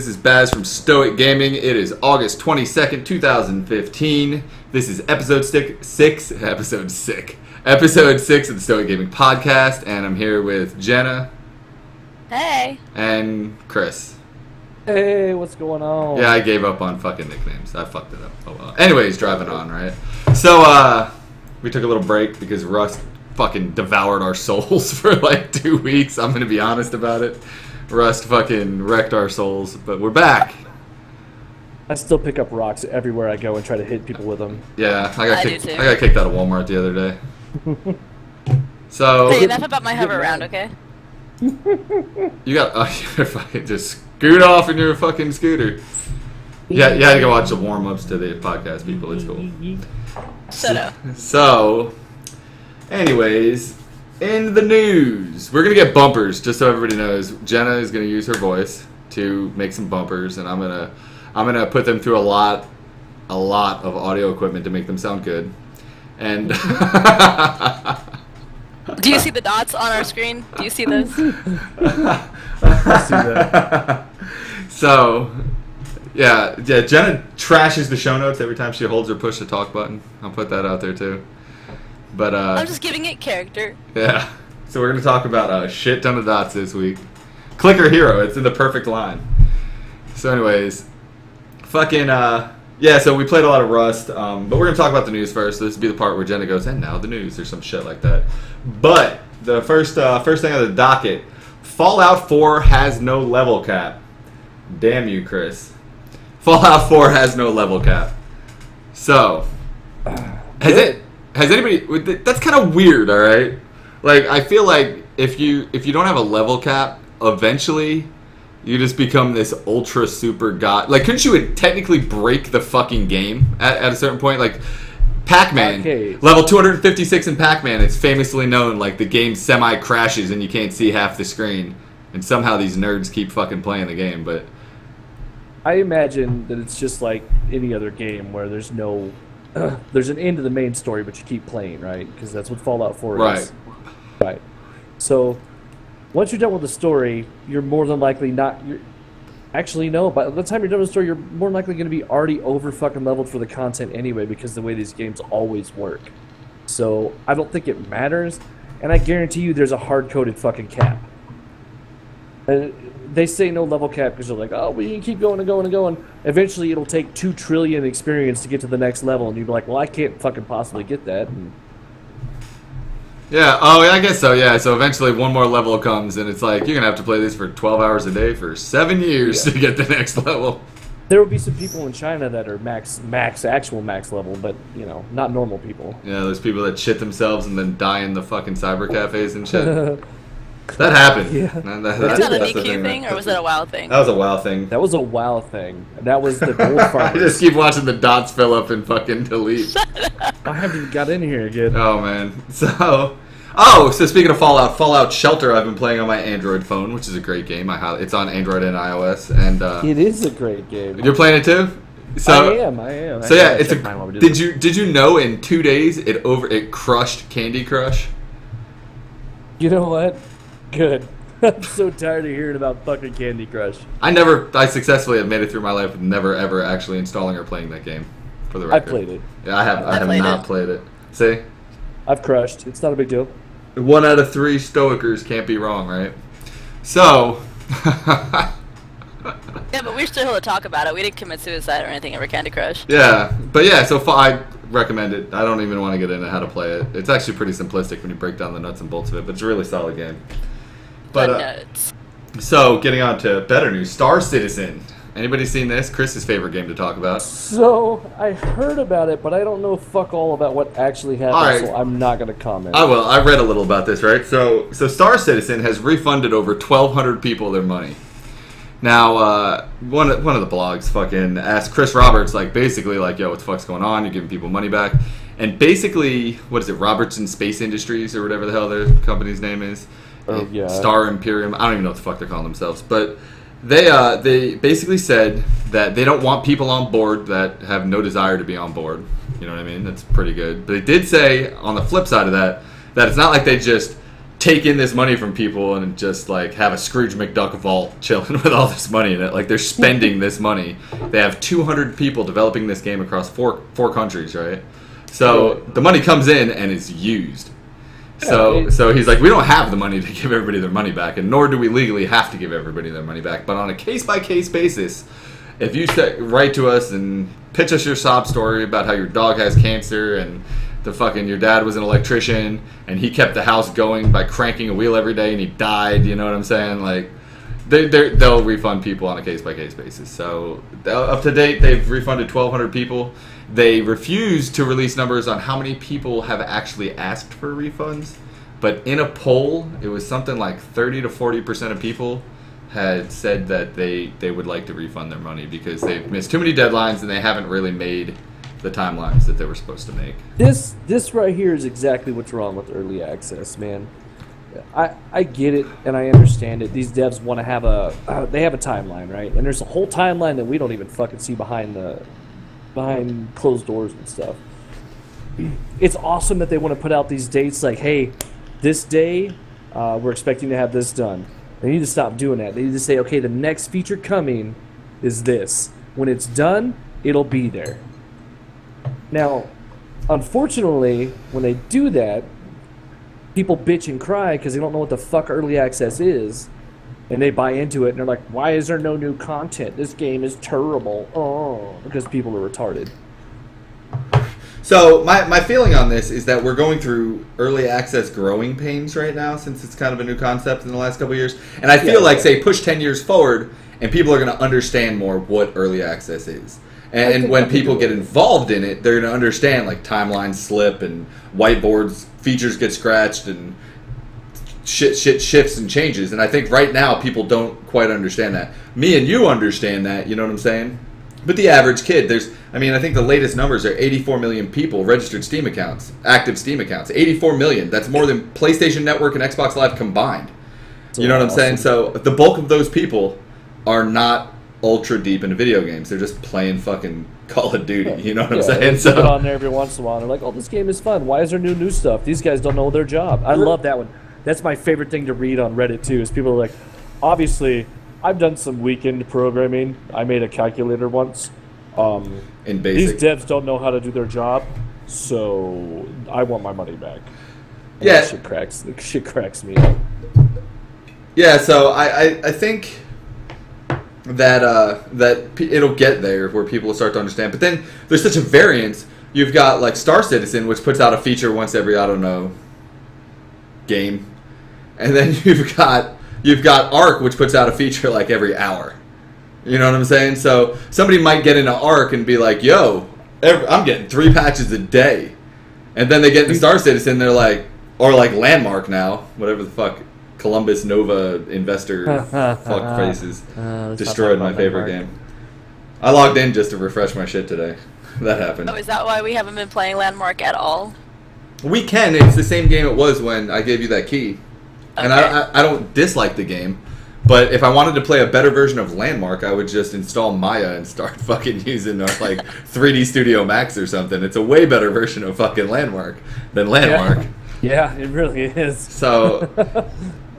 This is Baz from Stoic Gaming. It is August 22nd, 2015. This is episode 6 of the Stoic Gaming podcast, and I'm here with Jenna. Hey. And Chris. Hey, what's going on? Yeah, I gave up on fucking nicknames. I fucked it up. Oh well. Anyways, driving on, right? So, we took a little break because Rust fucking devoured our souls for like 2 weeks. I'm gonna be honest about it. Rust fucking wrecked our souls, but we're back. I still pick up rocks everywhere I go and try to hit people with them. Yeah, I got kicked out of Walmart the other day. So hey, enough about my hover round, okay? You got you're fucking just scoot off in your fucking scooter. Yeah, you had to go watch the warm-ups to the podcast, people. It's cool. So, anyways, in the news, we're gonna get bumpers. Just so everybody knows, Jenna is gonna use her voice to make some bumpers, and I'm gonna put them through a lot of audio equipment to make them sound good. And do you see the dots on our screen? Do you see those? I see that. So, yeah, Jenna trashes the show notes every time she holds or push the talk button. I'll put that out there too. But I'm just giving it character. Yeah. So we're gonna talk about a shit ton of dots this week. Clicker hero, it's in the perfect line. So anyways, fucking yeah. So we played a lot of Rust, but we're gonna talk about the news first. This will be the part where Jenna goes, and now the news, or some shit like that. But the first thing on the docket, Fallout 4 has no level cap. Damn you, Chris. Fallout 4 has no level cap. So has anybody? That's kind of weird, all right. Like, I feel like if you don't have a level cap, eventually you just become this ultra super god. Like, couldn't you technically break the fucking game at a certain point? Like, Pac-Man, level 256 in Pac-Man, it's famously known, like, the game semi-crashes and you can't see half the screen. And somehow these nerds keep fucking playing the game, but I imagine that it's just like any other game where there's no... there's an end to the main story, but you keep playing, right? Because that's what Fallout 4 is. Right. So, once you're done with the story, you're more than likely not... Actually, no. By the time you're done with the story, you're more than likely going to be already over fucking leveled for the content anyway, because the way these games always work. So, I don't think it matters, and I guarantee you there's a hard-coded fucking cap. They say no level cap because they're like, oh, we can keep going and going and going. Eventually, it'll take 2 trillion experience to get to the next level, and you'll be like, well, I can't fucking possibly get that. Yeah, I guess so, yeah. So eventually one more level comes, and it's like, you're going to have to play this for 12 hours a day for 7 years to get the next level. There will be some people in China that are actual max level, but, you know, not normal people. Yeah, there's people that shit themselves and then die in the fucking cyber cafes and shit. That happened. Yeah. Was that a DQ thing, or was that a WoW thing? That was a WoW thing. That was a WoW thing. That was the gold farmers. I just keep watching the dots fill up and fucking delete. I haven't even got in here again. Oh, man. So speaking of Fallout Shelter, I've been playing on my Android phone, which is a great game. It's on Android and iOS, and it is a great game. You're playing it too? So, I am. So yeah, did you know in 2 days it crushed Candy Crush? You know what? Good. I'm so tired of hearing about fucking Candy Crush. I successfully have made it through my life with never ever actually installing or playing that game. For the record, I played it. Yeah, I have not played it. See, I've crushed. It's not a big deal. 1 out of 3 Stoicers can't be wrong, right? So. Yeah, but we're still here to talk about it. We didn't commit suicide or anything over Candy Crush. Yeah, but yeah, so I recommend it. I don't even want to get into how to play it. It's actually pretty simplistic when you break down the nuts and bolts of it, but it's a really solid game. But so getting on to better news, Star Citizen. Anybody seen this? Chris's favorite game to talk about. So I heard about it, but I don't know fuck all about what actually happened, so I'm not going to comment. I will. I read a little about this, right? So Star Citizen has refunded over 1,200 people their money. Now, one of the blogs fucking asked Chris Roberts, like, basically, like, yo, what the fuck's going on? You're giving people money back. And basically, what is it, Robertson Space Industries, or whatever the hell their company's name is? Oh, yeah. Star Imperium. I don't even know what the fuck they're calling themselves. But they basically said that they don't want people on board that have no desire to be on board. You know what I mean? That's pretty good. But they did say, on the flip side of that, that it's not like they just take in this money from people and just like have a Scrooge McDuck vault chilling with all this money in it. Like they're spending this money. They have 200 people developing this game across four countries, right? So the money comes in and is used. So he's like, we don't have the money to give everybody their money back, and nor do we legally have to give everybody their money back. But on a case-by-case basis, if you write to us and pitch us your sob story about how your dog has cancer and your dad was an electrician and he kept the house going by cranking a wheel every day and he died, you know what I'm saying? Like, they'll refund people on a case-by-case basis. So up to date, they've refunded 1,200 people. They refuse to release numbers on how many people have actually asked for refunds. But in a poll, it was something like 30 to 40% of people had said that they would like to refund their money because they've missed too many deadlines and they haven't really made the timelines that they were supposed to make. This right here is exactly what's wrong with early access, man. I get it and I understand it. These devs want to have they have a timeline, right? And there's a whole timeline that we don't even fucking see behind closed doors and stuff. It's awesome that they want to put out these dates like, hey, this day we're expecting to have this done. They need to stop doing that. They need to say, okay, the next feature coming is this. When it's done, it'll be there. Now, unfortunately, when they do that, people bitch and cry because they don't know what the fuck early access is, and they buy into it, and they're like, why is there no new content? This game is terrible. Oh, because people are retarded. So my feeling on this is that we're going through early access growing pains right now since it's kind of a new concept in the last couple of years. And I feel like, say, push 10 years forward, and people are going to understand more what early access is. And when people get involved in it, they're going to understand, like, timelines slip and whiteboards, features get scratched, and shit shifts and changes. And I think right now people don't quite understand that. Me and you understand that, you know what I'm saying? But the average kid, I think the latest numbers are 84 million people registered Steam accounts, active Steam accounts. 84 million. That's more than PlayStation Network and Xbox Live combined. You know what I'm saying? So the bulk of those people are not ultra deep into video games. They're just playing fucking Call of Duty. You know what I'm saying? So get on there every once in a while. They're like, "Oh, this game is fun. Why is there new stuff? These guys don't know their job." I love that one. That's my favorite thing to read on Reddit too. Is people are like, "Obviously, I've done some weekend programming. I made a calculator once. In BASIC. These devs don't know how to do their job, so I want my money back." And yeah, that shit cracks me up. Yeah, so I think that it'll get there where people will start to understand. But then there's such a variance. You've got like Star Citizen, which puts out a feature once every, I don't know, game, and then you've got Ark, which puts out a feature like every hour. You know what I'm saying? So somebody might get into Ark and be like, "Yo, I'm getting 3 patches a day," and then they get into Star Citizen, they're like, or like Landmark now, whatever the fuck. Columbus Nova investor fuck faces destroyed my favorite game. I logged in just to refresh my shit today. That happened. Oh, is that why we haven't been playing Landmark at all? We can. It's the same game it was when I gave you that key. Okay. And I don't dislike the game, but if I wanted to play a better version of Landmark, I would just install Maya and start fucking using like 3D Studio Max or something. It's a way better version of fucking Landmark than Landmark. Yeah, it really is. So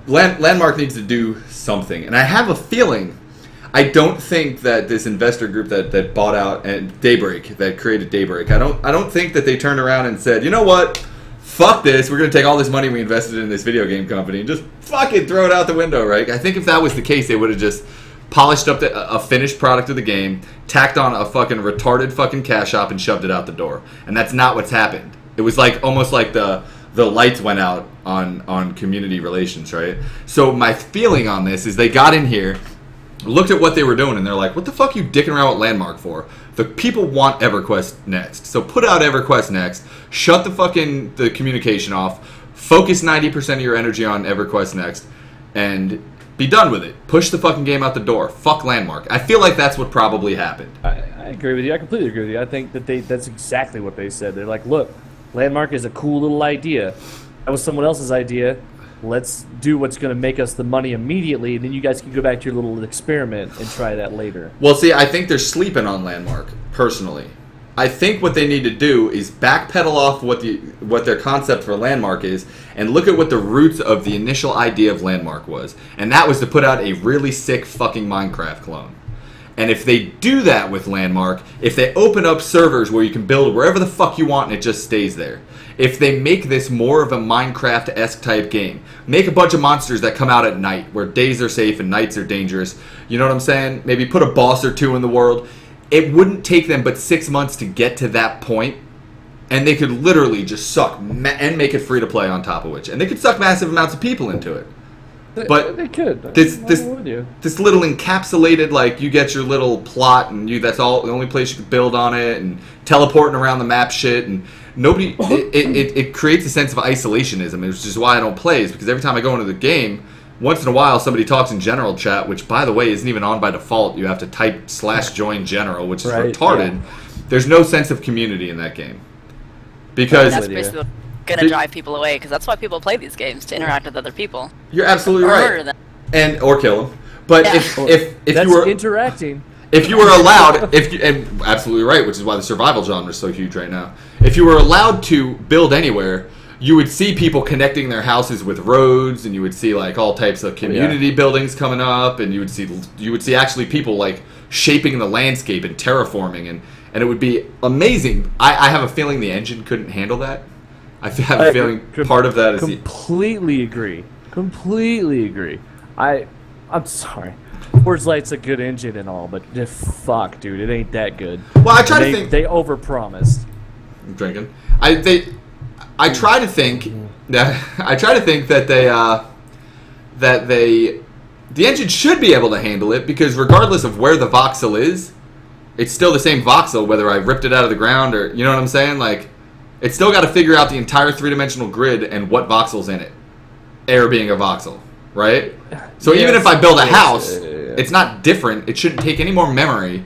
Landmark needs to do something, and I have a feeling. I don't think that this investor group that bought out and Daybreak, that created Daybreak, I don't think that they turned around and said, you know what, fuck this, we're gonna take all this money we invested in this video game company and just fucking throw it out the window, right? I think if that was the case, they would have just polished up a finished product of the game, tacked on a fucking retarded fucking cash shop, and shoved it out the door. And that's not what's happened. It was like almost like the lights went out on community relations, right? So my feeling on this is they got in here, looked at what they were doing, and they're like, what the fuck are you dicking around with Landmark for? The people want EverQuest next. So put out EverQuest next, shut the communication off, focus 90% of your energy on EverQuest next, and be done with it. Push the fucking game out the door. Fuck Landmark. I feel like that's what probably happened. I agree with you. I completely agree with you. I think that's exactly what they said. They're like, look, Landmark is a cool little idea. That was someone else's idea. Let's do what's going to make us the money immediately, and then you guys can go back to your little experiment and try that later. Well, see, I think they're sleeping on Landmark, personally. I think what they need to do is backpedal off what their concept for Landmark is and look at what the roots of the initial idea of Landmark was. And that was to put out a really sick fucking Minecraft clone. And if they do that with Landmark, if they open up servers where you can build wherever the fuck you want and it just stays there, if they make this more of a Minecraft-esque type game, make a bunch of monsters that come out at night where days are safe and nights are dangerous, you know what I'm saying? Maybe put a boss or two in the world. It wouldn't take them but 6 months to get to that point, and they could literally just suck and make it free to play on top of which, and they could suck massive amounts of people into it. But they could. This little encapsulated, like, you get your little plot, and that's all the only place you can build on it, and teleporting around the map shit, and nobody. It creates a sense of isolationism, which is why I don't play. Is because every time I go into the game, once in a while somebody talks in general chat, which by the way isn't even on by default. You have to type /join general, which is retarded. Yeah. There's no sense of community in that game because that's basically gonna drive people away, because that's why people play these games, to interact with other people. You're absolutely right, or kill them. But if that's you were interacting, if you were allowed, and absolutely right, which is why the survival genre is so huge right now. If you were allowed to build anywhere, you would see people connecting their houses with roads, and you would see like all types of community buildings coming up, and you would see actually people like shaping the landscape and terraforming, and it would be amazing. I have a feeling the engine couldn't handle that. I have a feeling part of that is completely agree. Completely agree. I'm sorry. Forge Light's a good engine and all, but fuck, dude, it ain't that good. Well, I try to think they overpromised. I'm drinking. I try to think that the engine should be able to handle it, because regardless of where the voxel is, it's still the same voxel whether I ripped it out of the ground or, you know what I'm saying? Like, it's still got to figure out the entire three-dimensional grid and what voxel's in it. Air being a voxel, right? So even if I build a house, it's not different. It shouldn't take any more memory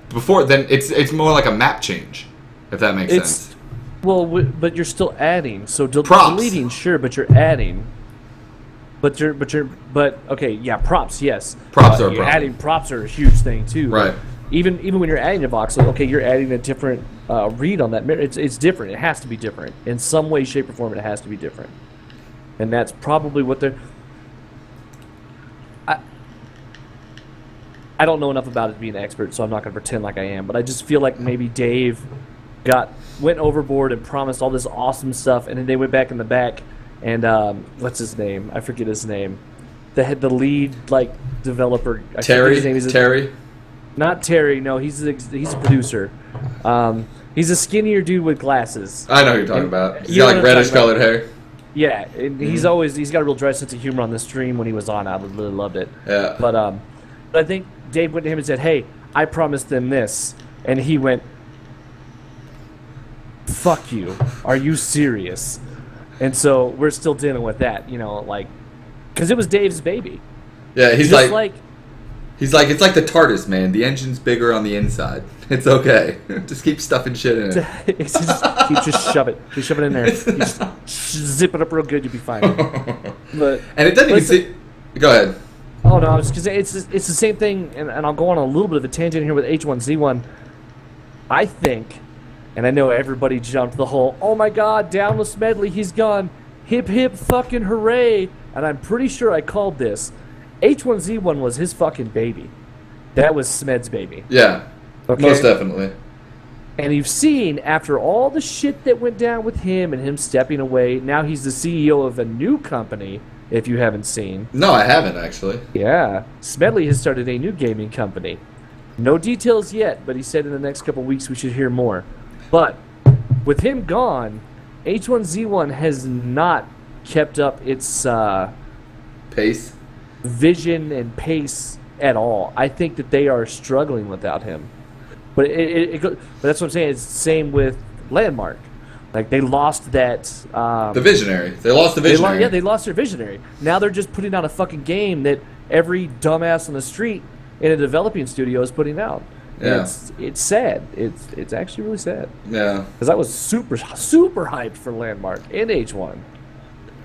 before. Then it's more like a map change, if that makes sense. Well, but you're still adding. So props. Deleting, sure, but you're adding. But okay, yeah, props, yes. Props are adding props are a huge thing too. Right. Even when you're adding a voxel, okay, you're adding a different read on that mirror. It's different. It has to be different in some way, shape, or form. It has to be different, and that's probably what they're. I don't know enough about it to be an expert, so I'm not going to pretend like I am. But I just feel like maybe Dave went overboard and promised all this awesome stuff, and then they went back in the back and what's his name? I forget his name. The lead like developer. Terry. His name is Terry. Not Terry. No, he's a producer. He's a skinnier dude with glasses. I know who you're talking about. He's got like reddish colored hair. Yeah, and he's got a real dry sense of humor on the stream when he was on. I really loved it. Yeah. But I think Dave went to him and said, "Hey, I promised them this," and he went, "Fuck you! Are you serious?" And so we're still dealing with that, you know, like, because it was Dave's baby. Yeah, he's like, it's like the TARDIS, man. The engine's bigger on the inside. It's okay. Just keep stuffing shit in it. just shove it. Just shove it in there. You just zip it up real good. You'll be fine. And it doesn't even see. Go ahead. Oh no, I was because it's the same thing, and I'll go on a little bit of a tangent here with H1Z1. I think, and I know everybody jumped the whole, oh my god, down with Smedley, he's gone, hip hip fucking hooray, and I'm pretty sure I called this. H1Z1 was his fucking baby. That was Smed's baby. Yeah, okay? Most definitely. And you've seen, after all the shit that went down with him and him stepping away, now he's the CEO of a new company, if you haven't seen. No, I haven't, actually. Yeah. Smedley has started a new gaming company. No details yet, but he said in the next couple weeks we should hear more. But with him gone, H1Z1 has not kept up its pace, vision, and pace at all. I think that they are struggling without him. But but that's what I'm saying. It's the same with Landmark. Like, they lost that... the visionary. They lost the visionary. They lost their visionary. Now they're just putting out a fucking game that every dumbass on the street in a developing studio is putting out. Yeah. It's sad. It's actually really sad. Yeah. Because I was super hyped for Landmark and H1.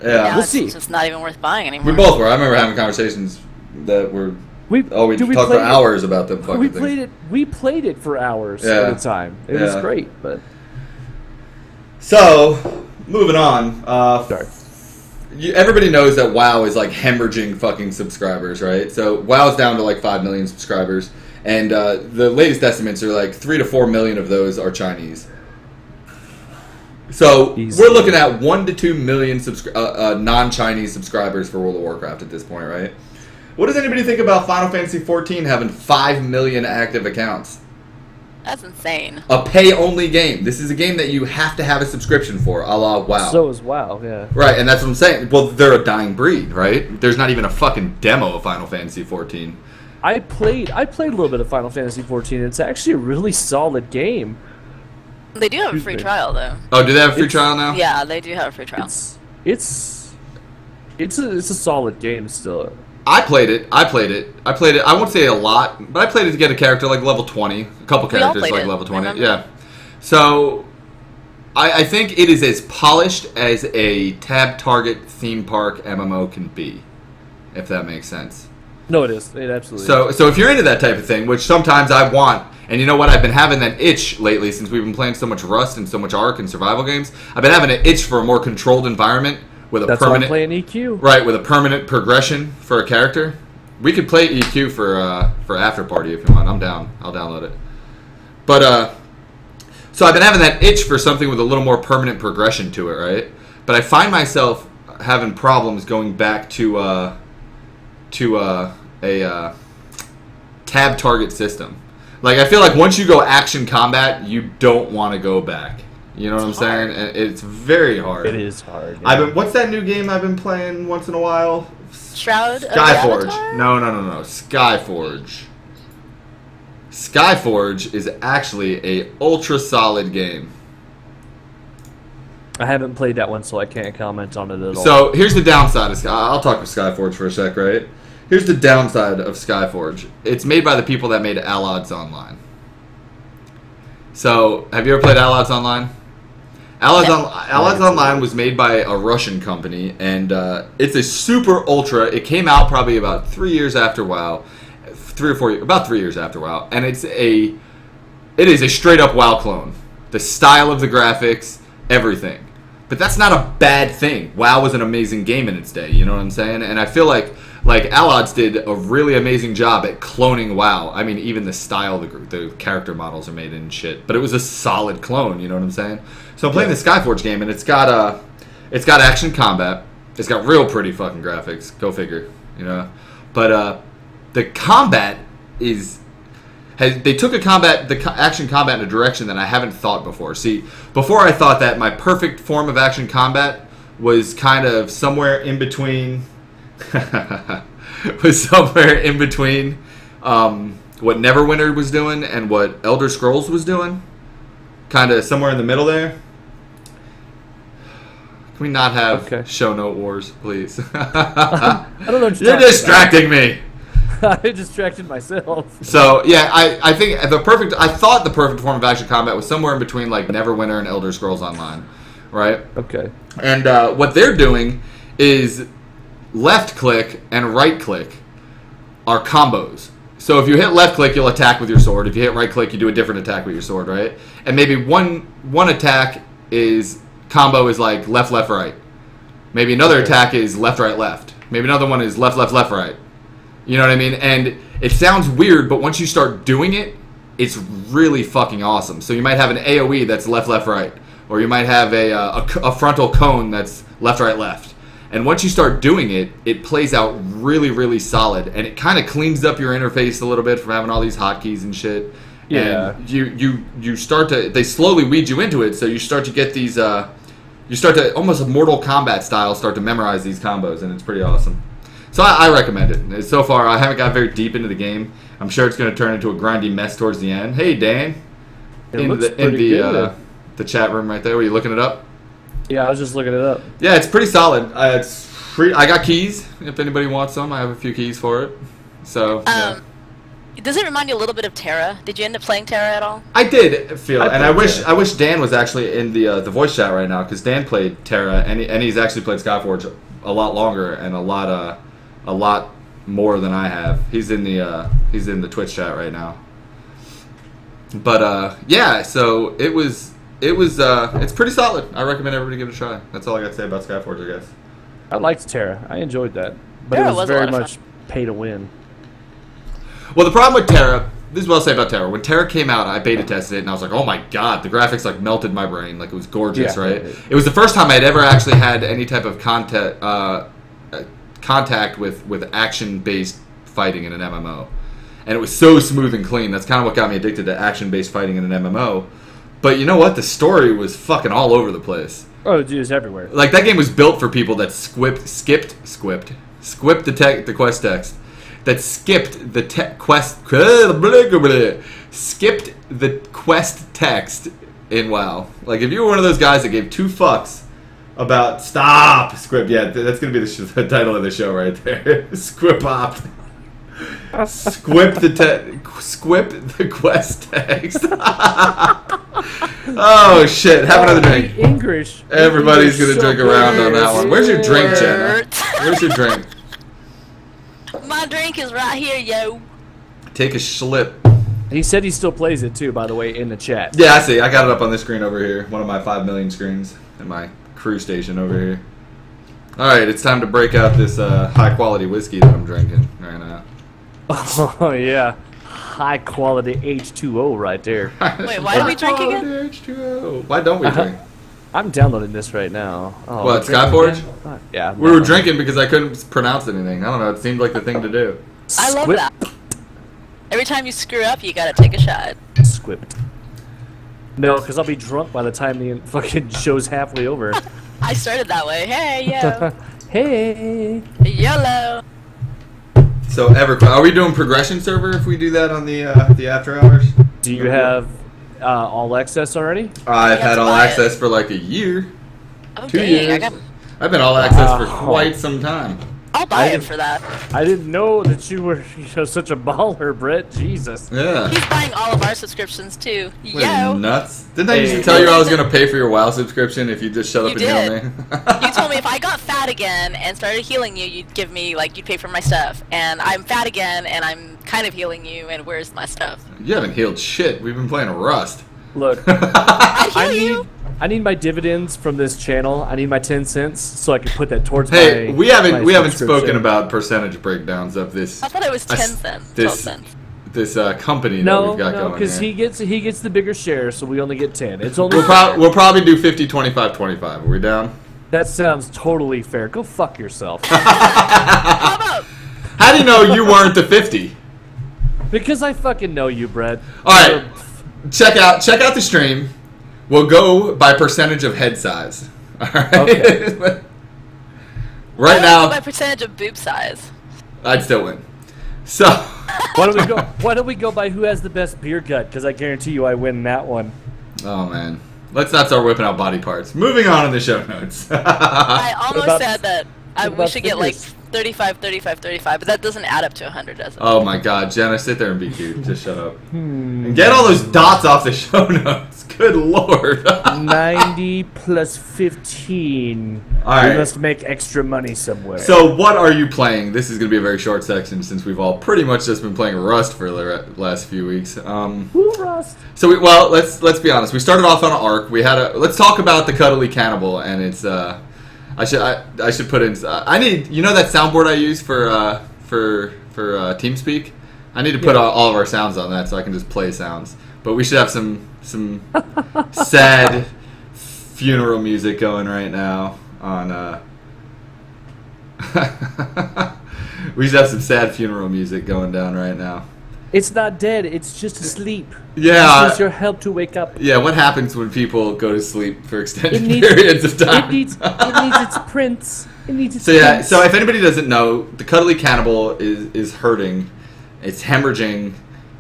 Yeah. We'll see. It's just not even worth buying anymore. We both were. I remember having conversations that were We talked for hours about them fucking things. We played it for hours at a time. It was great, but. So, moving on. Sorry. Everybody knows that WoW is like hemorrhaging fucking subscribers, right? So WoW's down to like 5 million subscribers, and the latest estimates are like 3 to 4 million of those are Chinese. So we're looking at 1 to 2 million non-Chinese subscribers for World of Warcraft at this point, right? What does anybody think about Final Fantasy XIV having 5 million active accounts? That's insane. A pay-only game. This is a game that you have to have a subscription for, a la WoW. So is WoW, yeah. Right, and that's what I'm saying. Well, they're a dying breed, right? There's not even a fucking demo of Final Fantasy XIV. I played a little bit of Final Fantasy XIV. It's actually a really solid game. They do have a free trial, though. Oh, do they have a free trial now? Yeah, they do have a free trial. It's a solid game still. I played it. I won't say a lot, but I played it to get a character like level 20. A couple characters like level 20. Remember? Yeah. So, I think it is as polished as a tab target theme park MMO can be, if that makes sense. No, it is. It absolutely is. So if you're into that type of thing, which sometimes I want, and you know what? I've been having that itch lately since we've been playing so much Rust and so much Ark and survival games. I've been having an itch for a more controlled environment. That's why I'm playing EQ. Right, with a permanent progression for a character. We could play EQ for After Party if you want. I'm down. I'll download it. But, so I've been having that itch for something with a little more permanent progression to it, right? But I find myself having problems going back to a tab target system. Like, I feel like once you go action combat, you don't want to go back. You know what I'm saying? And it's very hard. It is hard. Yeah. What's that new game I've been playing once in a while? Shroud of Skyforge. Avatar? No. Skyforge. Skyforge is actually a ultra solid game. I haven't played that one, so I can't comment on it at all. So here's the downside of I'll talk with Skyforge for a sec, right? Here's the downside of Skyforge. It's made by the people that made Allods Online. So, have you ever played Allods Online? Allods Online was made by a Russian company, and it's a super ultra. It came out probably about 3 years after WoW, about 3 years after WoW, and it is a straight up WoW clone. The style of the graphics, everything. But that's not a bad thing. WoW was an amazing game in its day. You know what I'm saying? And I feel like Allods did a really amazing job at cloning WoW. I mean, even the style, the character models are made in shit. But it was a solid clone, you know what I'm saying? So I'm playing the Skyforge game, and it's got action combat. It's got real pretty fucking graphics. Go figure, you know? But the combat they took the action combat in a direction that I haven't thought before. See, before I thought that my perfect form of action combat was kind of somewhere in between... what Neverwinter was doing and what Elder Scrolls was doing. Kind of somewhere in the middle there. Can we not have show note wars, please? I don't know. You're distracting me. I distracted myself. So yeah, I think I thought the perfect form of action combat was somewhere in between like Neverwinter and Elder Scrolls Online, right? Okay. And what they're doing is left click and right click are combos. So if you hit left click, you'll attack with your sword. If you hit right click, you do a different attack with your sword, right? And maybe one attack combo is like left left right. Maybe another attack is left right left. Maybe another one is left left left right. You know what I mean? And it sounds weird, but once you start doing it, it's really fucking awesome. So you might have an AoE that's left left right, or you might have a frontal cone that's left right left. And once you start doing it, it plays out really, really solid. And it kind of cleans up your interface a little bit from having all these hotkeys and shit. Yeah. And you start to... They slowly weed you into it, so you start to get these... you start to, almost a Mortal Kombat style, start to memorize these combos, and it's pretty awesome. So I recommend it. So far, I haven't got very deep into the game. I'm sure it's going to turn into a grindy mess towards the end. Hey, Dan. In the chat room right there. Were you looking it up? Yeah, I was just looking it up. Yeah, it's pretty solid. It's free. I got keys. If anybody wants some, I have a few keys for it. So, yeah. Does it remind you a little bit of Terra? Did you end up playing Terra at all? I did feel, and I wish Dan was actually in the voice chat right now, because Dan played Terra, and he's actually played Skyforge a lot longer and a lot more than I have. He's in the Twitch chat right now. But yeah, so it's pretty solid. I recommend everybody give it a try. That's all I got to say about Skyforge, I guess. I liked Terra. I enjoyed that, but Terra it was was a very lot of much pay to win. Well, the problem with Terra, this is what I'll say about Terra. When Terra came out, I beta tested it, and I was like, oh my god, the graphics like melted my brain. Like, it was gorgeous, Yeah. right? It was the first time I'd ever actually had any type of contact with action-based fighting in an MMO. And it was so smooth and clean. That's kind of what got me addicted to action-based fighting in an MMO. But you know what? The story was fucking all over the place. Oh, dude, it's everywhere. Like, that game was built for people that skipped the quest text. That skipped the quest text in WoW. Like, if you were one of those guys that gave 2 fucks about script, yeah, that's gonna be the title of the show right there. Squip the quest text. Oh shit! Have another drink. English. Everybody's gonna So drink around on that one. Where's your drink, Word. Jenna? Where's your drink? My drink is right here, yo. Take a schlip. He said he still plays it too, by the way, in the chat. Yeah, I see. I got it up on this screen over here. One of my 5 million screens in my crew station over here. All right, it's time to break out this high quality whiskey that I'm drinking right now. Oh yeah, high quality H2O right there. Wait, why do we drink again? H2O. Why don't we drink? I'm downloading this right now. Oh, What, drinking Skyforge? again? Yeah. We were drinking because I couldn't pronounce anything. I don't know. It seemed like the thing to do. I love Squip. that. Every time you screw up, you gotta take a shot. Squipped. No, because I'll be drunk by the time the fucking show's halfway over. I started that way. Hey, yo. Hey. YOLO. So EverQuest, are we doing progression server if we do that on the after hours? Do you have all access already? I've had to all buy it. access for like a year, Oh, 2 dang. years. I've been all access for Wow. quite some time. I'll buy it for that. I didn't know that you were such a baller, Brett. Jesus. Yeah. He's buying all of our subscriptions too. What, are you Yo. nuts? Didn't I used to Hey. tell you I was going to pay for your WoW subscription if you just shut up You and did. heal me? You told me if I got fat again and started healing you, you'd give me, like, you'd pay for my stuff. And I'm fat again and I'm kind of healing you, and where's my stuff? You haven't healed shit. We've been playing Rust. Look, I heal you. I need my dividends from this channel. I need my 10 cents so I can put that towards Hey, my we haven't my spoken subscription. about percentage breakdowns of this. I thought it was 10 cents. 12 This cents. this company that No, we've got no, going because here. he gets the bigger share, so we only get 10. It's only We'll probably do 50, 25, 25. Are we down? that sounds totally fair. Go fuck yourself. How about How do you know you weren't the 50? Because I fucking know you, Brett. All right, check out the stream. We'll go by percentage of head size. All right. Okay. Right now, by percentage of boob size? I'd still win. So. Why don't we go? Why don't we go by who has the best beer gut? Because I guarantee you, I win that one. Oh man, let's not start whipping out body parts. Moving on in the show notes. I almost about- said that we about should get like figures? 35, 35, 35, but that doesn't add up to 100, does it? Oh my God, Jenna, sit there and be cute. Just shut up. And get all those dots off the show notes. Good lord. 90 plus 15. All right. We must make extra money somewhere. So what are you playing? This is going to be a very short section since we've all pretty much just been playing Rust for the last few weeks. Who Rust? So let's be honest. We started off on an arc. Let's talk about the Cuddly Cannibal, and it's I should put in. I need that soundboard I use for TeamSpeak. I need to put all of our sounds on that so I can just play sounds. But we should have some sad funeral music going right now on. We should have some sad funeral music going down right now. It's not dead. It's just asleep. Yeah. This is your help to wake up. Yeah, what happens when people go to sleep for extended It needs- periods of time? It needs its prince. It needs its So yeah, prince. so if anybody doesn't know, the Cuddly Cannibal is hurting, it's hemorrhaging,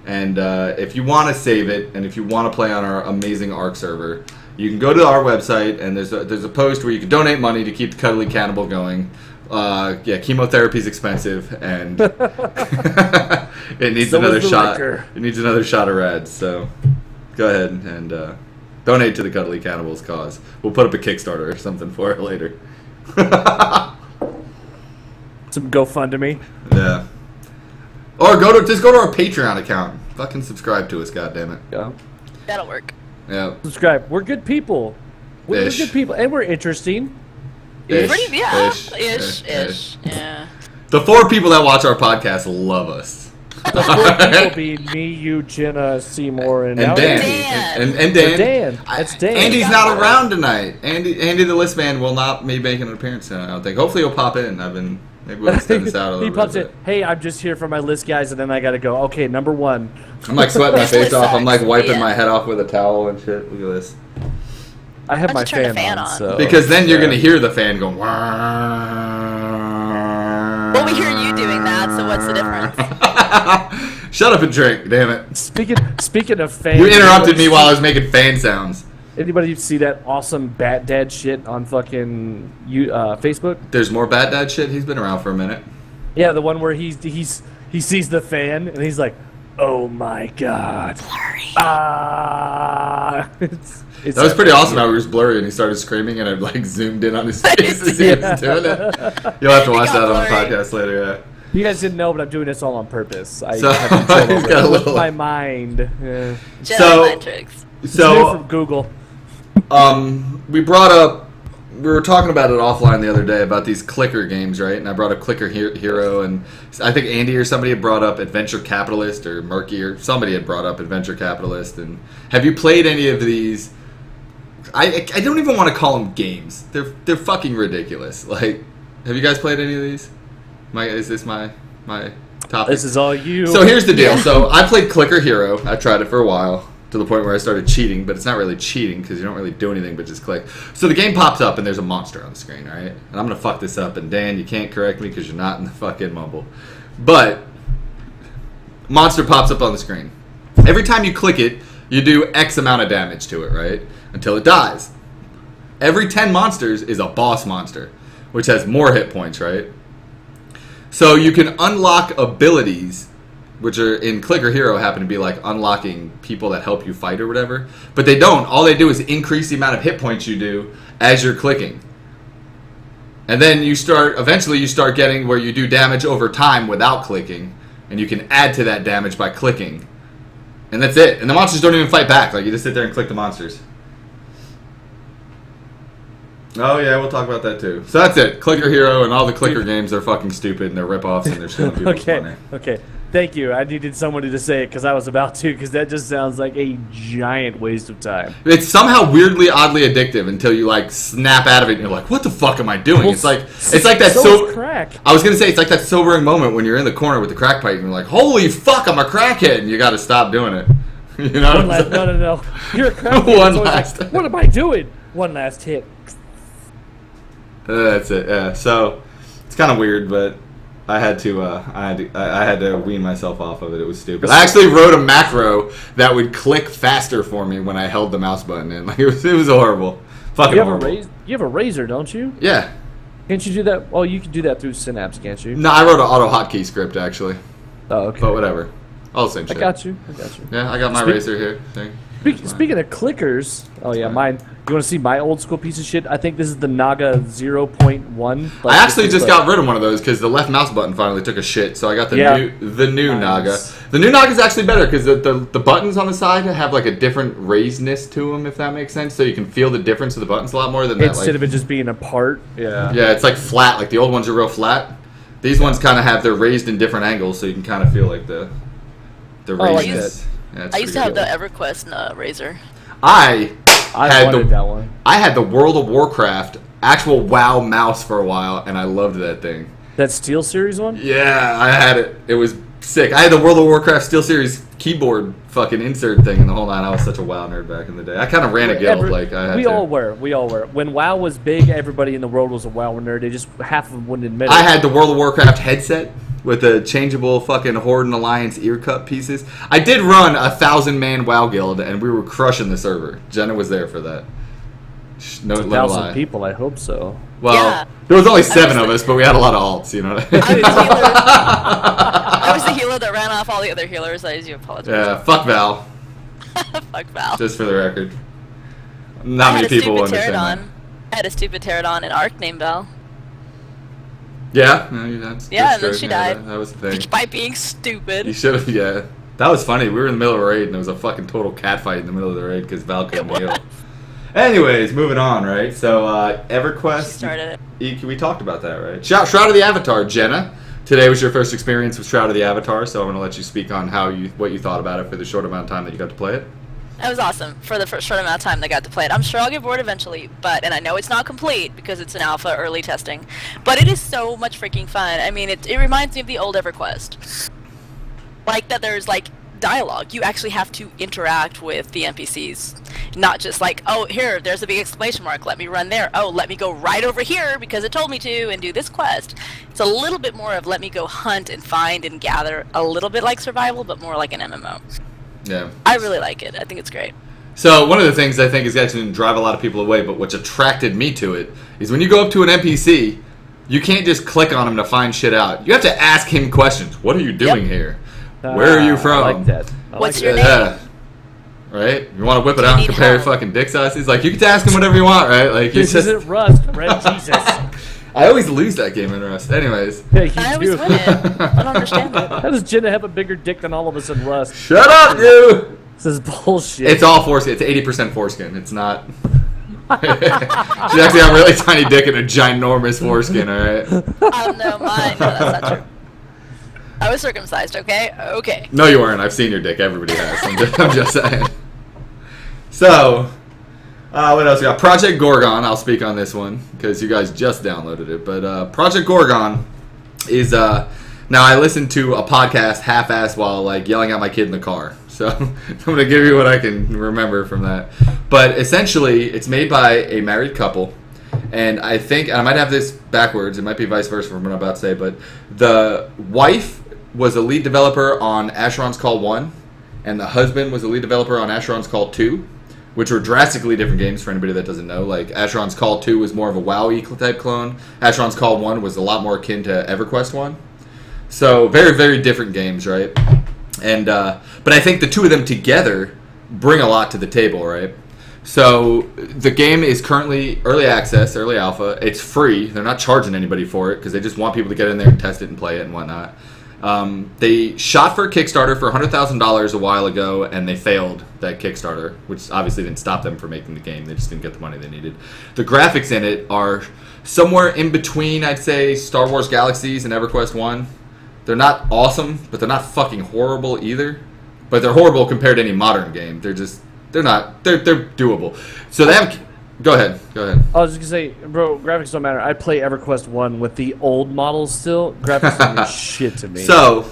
and if you want to save it, and if you want to play on our amazing Arc server, you can go to our website, and there's a post where you can donate money to keep the Cuddly Cannibal going. Yeah, chemotherapy's expensive, and it needs So another is the shot. liquor. It needs another shot of Rads. So go ahead and donate to the Cuddly Cannibal's cause. We'll put up a Kickstarter or something for it later. Some GoFundMe. Yeah. Or just go to our Patreon account. Fucking subscribe to us, goddammit. Yeah. That'll work. Yeah. Subscribe. We're good people. We're good people, and we're interesting. Ish. Pretty, yeah. Ish. Yeah. The 4 people that watch our podcast love us. The 4 people being me, you, Jenna, Seymour, and Dan. Dan. And Dan. Dan. That's Dan. Andy's not around tonight. Andy the list man will not be making an appearance tonight, I don't think. Hopefully he'll pop in. Maybe we'll extend this out a little He pops bit. in. Hey, I'm just here for my list, guys, and then I gotta go. Okay, number 1. I'm like sweating my face off. I'm like wiping Yeah. my head off with a towel and shit. Look at this. I have Why'd my you turn the fan fan on, on? so Because then you're yeah. gonna hear the fan going. Well, we hear you doing that, so what's the difference? Shut up and drink, damn it. Speaking of fans, You interrupted me while I was making fan sounds. Anybody see that awesome Bat Dad shit on fucking Facebook? There's more Bad Dad shit. He's been around for a minute. Yeah, the one where he sees the fan and he's like, "Oh my god!" That was pretty awesome how he was blurry and he started screaming and I like zoomed in on his face as he was doing it. You'll have to watch that on the podcast later, yeah. You guys didn't know, but I'm doing this all on purpose. I So- have control he's over got a it with little- my mind. Yeah. Jedi mind tricks. It's new So, from Google. we were talking about it offline the other day about these clicker games, right? And I brought up Clicker Hero, and I think Andy or somebody had brought up Adventure Capitalist, or Murky, or somebody had brought up Adventure Capitalist. And have you played any of these? I don't even want to call them games. They're fucking ridiculous. Like, have you guys played any of these? Is this my topic? This is all you. So here's the deal. So I played Clicker Hero. I tried it for a while to the point where I started cheating, but it's not really cheating because you don't really do anything but just click. So the game pops up and there's a monster on the screen, right? And I'm gonna fuck this up. And Dan, you can't correct me because you're not in the fucking mumble. But monster pops up on the screen. Every time you click it, you do X amount of damage to it, right? Until it dies. Every 10 monsters is a boss monster, which has more hit points, right? So you can unlock abilities, which are in Clicker Hero happen to be like unlocking people that help you fight or whatever. But they don't. All they do is increase the amount of hit points you do as you're clicking. And then eventually you start getting where you do damage over time without clicking. And you can add to that damage by clicking. And that's it. And the monsters don't even fight back. Like, you just sit there and click the monsters. Oh yeah, we'll talk about that too. So that's it. Clicker Hero and all the clicker games are fucking stupid and they're rip-offs and they're stealing people's money. Okay. Thank you. I needed somebody to say it because I was about to, because that just sounds like a giant waste of time. It's somehow weirdly, oddly addictive until you like snap out of it and you're like, "What the fuck am I doing?" Well, it's like that. So is crack. I was gonna say it's like that sobering moment when you're in the corner with the crack pipe and you're like, "Holy fuck, I'm a crackhead!" and you got to stop doing it. You know? No. You're a crackhead. One It's always last. like, what am I doing? One last hit. That's it. Yeah. So it's kind of weird, but I had to wean myself off of it. It was stupid. I actually wrote a macro that would click faster for me when I held the mouse button in. Like it was horrible. Fucking horrible. You have a razor, don't you? Yeah. Can't you do that? Well, you can do that through Synapse, can't you? No, I wrote an auto hotkey script actually. Oh, okay. But whatever. All the same I shit. got you. Yeah, I got my razor here. Thing. Speaking of clickers, oh yeah, mine. You want to see my old school piece of shit? I think this is the Naga 0.1. I actually just got rid of one of those because the left mouse button finally took a shit. So I got the new Naga. The new Naga is actually better because the buttons on the side have like a different raisedness to them, if that makes sense. So you can feel the difference of the buttons a lot more than that. Instead of it just being apart. Yeah. Yeah, it's like flat. Like the old ones are real flat. These ones kind of they're raised in different angles, so you can kind of feel like the like raisedness. that. Yeah, I used to have the EverQuest razor. I wanted that one. I had the World of Warcraft actual WoW mouse for a while, and I loved that thing. That Steel Series one? Yeah, I had it. It was sick. I had the World of Warcraft SteelSeries keyboard fucking insert thing in the whole nine. I was such a WoW nerd back in the day. I kind of ran a guild. We all were. When WoW was big, everybody in the world was a WoW nerd. They just half of them wouldn't admit it. I had the World of Warcraft headset with the changeable fucking Horde and Alliance ear cup pieces. I did run a 1,000-man WoW guild, and we were crushing the server. Jenna was there for that. No, 1,000 people. I hope so. Well, Yeah. there was only 7 of us, but we had a lot of alts. You know what I mean? I was the healer that ran off all the other healers. I do apologize. Yeah, fuck Val. Fuck Val. Just for the record. Not many people will understand that. I had a stupid pterodon in Arc named Val. Yeah, no, that's Yeah, and then true. she Yeah, died. that was the thing. By being stupid. You should have, yeah. That was funny. We were in the middle of a raid, and there was a fucking total catfight in the middle of the raid because Val couldn't heal. Anyways, moving on, right? So, EverQuest. She started it. We talked about that, right? Shroud of the Avatar, Jenna. Today was your first experience with Shroud of the Avatar, so I'm going to let you speak on what you thought about it for the short amount of time that you got to play it. It was awesome for the short amount of time that I got to play it. I'm sure I'll get bored eventually, and I know it's not complete because it's an alpha early testing, but it is so much freaking fun. I mean, it reminds me of the old EverQuest. Like that there's like dialogue. You actually have to interact with the NPCs. Not just like, oh, here, there's a big exclamation mark, let me run there. Oh, let me go right over here because it told me to and do this quest. It's a little bit more of let me go hunt and find and gather, a little bit like survival, but more like an MMO. Yeah. I really like it. I think it's great. So one of the things I think is actually going to drive a lot of people away, but what's attracted me to it, is when you go up to an NPC, you can't just click on him to find shit out. You have to ask him questions. What are you doing here? Where are you from? I like that. What's your name? Right? You want to whip it out and compare fucking dick sizes? Like, you can ask him whatever you want, right? Like, This isn't Rust, Red Jesus. I always lose that game in Rust. Anyways. Yeah, you I do. always win it. I don't understand it. How does Jenna have a bigger dick than all of us in Rust? Shut up, you! This is bullshit. It's all foreskin. It's 80% foreskin. It's not... She actually have a really tiny dick and a ginormous foreskin, alright? Oh, no, mine. No, that's not true. I was circumcised, okay? Okay. No, you weren't. I've seen your dick. Everybody has. I'm just saying. So, what else we got? Project Gorgon. I'll speak on this one because you guys just downloaded it. But Project Gorgon is... now, I listened to a podcast half-assed while like yelling at my kid in the car. So, I'm going to give you what I can remember from that. But essentially, it's made by a married couple. And I think, and I might have this backwards, it might be vice versa from what I'm about to say, but the wife was a lead developer on Asheron's Call 1, and the husband was a lead developer on Asheron's Call 2, which were drastically different games for anybody that doesn't know. Like, Asheron's Call 2 was more of a WoW-y type clone. Asheron's Call 1 was a lot more akin to EverQuest 1. So, very, very different games, right? And, but I think the two of them together bring a lot to the table, right? So, the game is currently early access, early alpha. It's free. They're not charging anybody for it because they just want people to get in there and test it and play it and whatnot. They shot for a Kickstarter for $100,000 a while ago, and they failed that Kickstarter, which obviously didn't stop them from making the game. They just didn't get the money they needed. The graphics in it are somewhere in between, I'd say, Star Wars Galaxies and EverQuest 1. They're not awesome, but they're not fucking horrible either. But they're horrible compared to any modern game. They're doable. So they have... Go ahead. I was just gonna say, bro, graphics don't matter. I play EverQuest 1 with the old models still. Graphics don't mean shit to me. So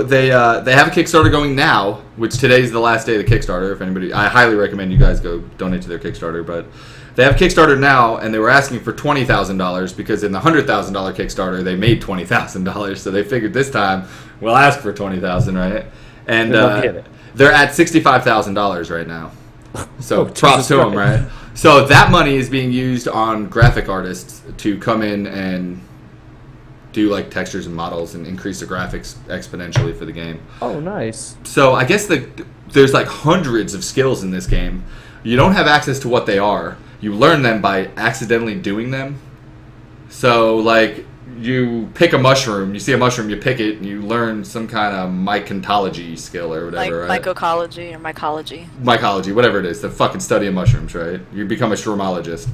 they have a Kickstarter going now, which today's the last day of the Kickstarter. If anybody, I highly recommend you guys go donate to their Kickstarter. But they have Kickstarter now, and they were asking for $20,000 because in the $100,000 Kickstarter they made $20,000. So they figured this time we'll ask for $20,000, right? And they're at $65,000 right now. So props to them, right? So that money is being used on graphic artists to come in and do like textures and models and increase the graphics exponentially for the game. Oh, nice. So I guess there's like hundreds of skills in this game. You don't have access to what they are. You learn them by accidentally doing them. So like you pick a mushroom, you see a mushroom, you pick it, and you learn some kind of mycontology skill or whatever, like right? mycology or mycology. Mycology, whatever it is, the fucking study of mushrooms, right? You become a shroomologist.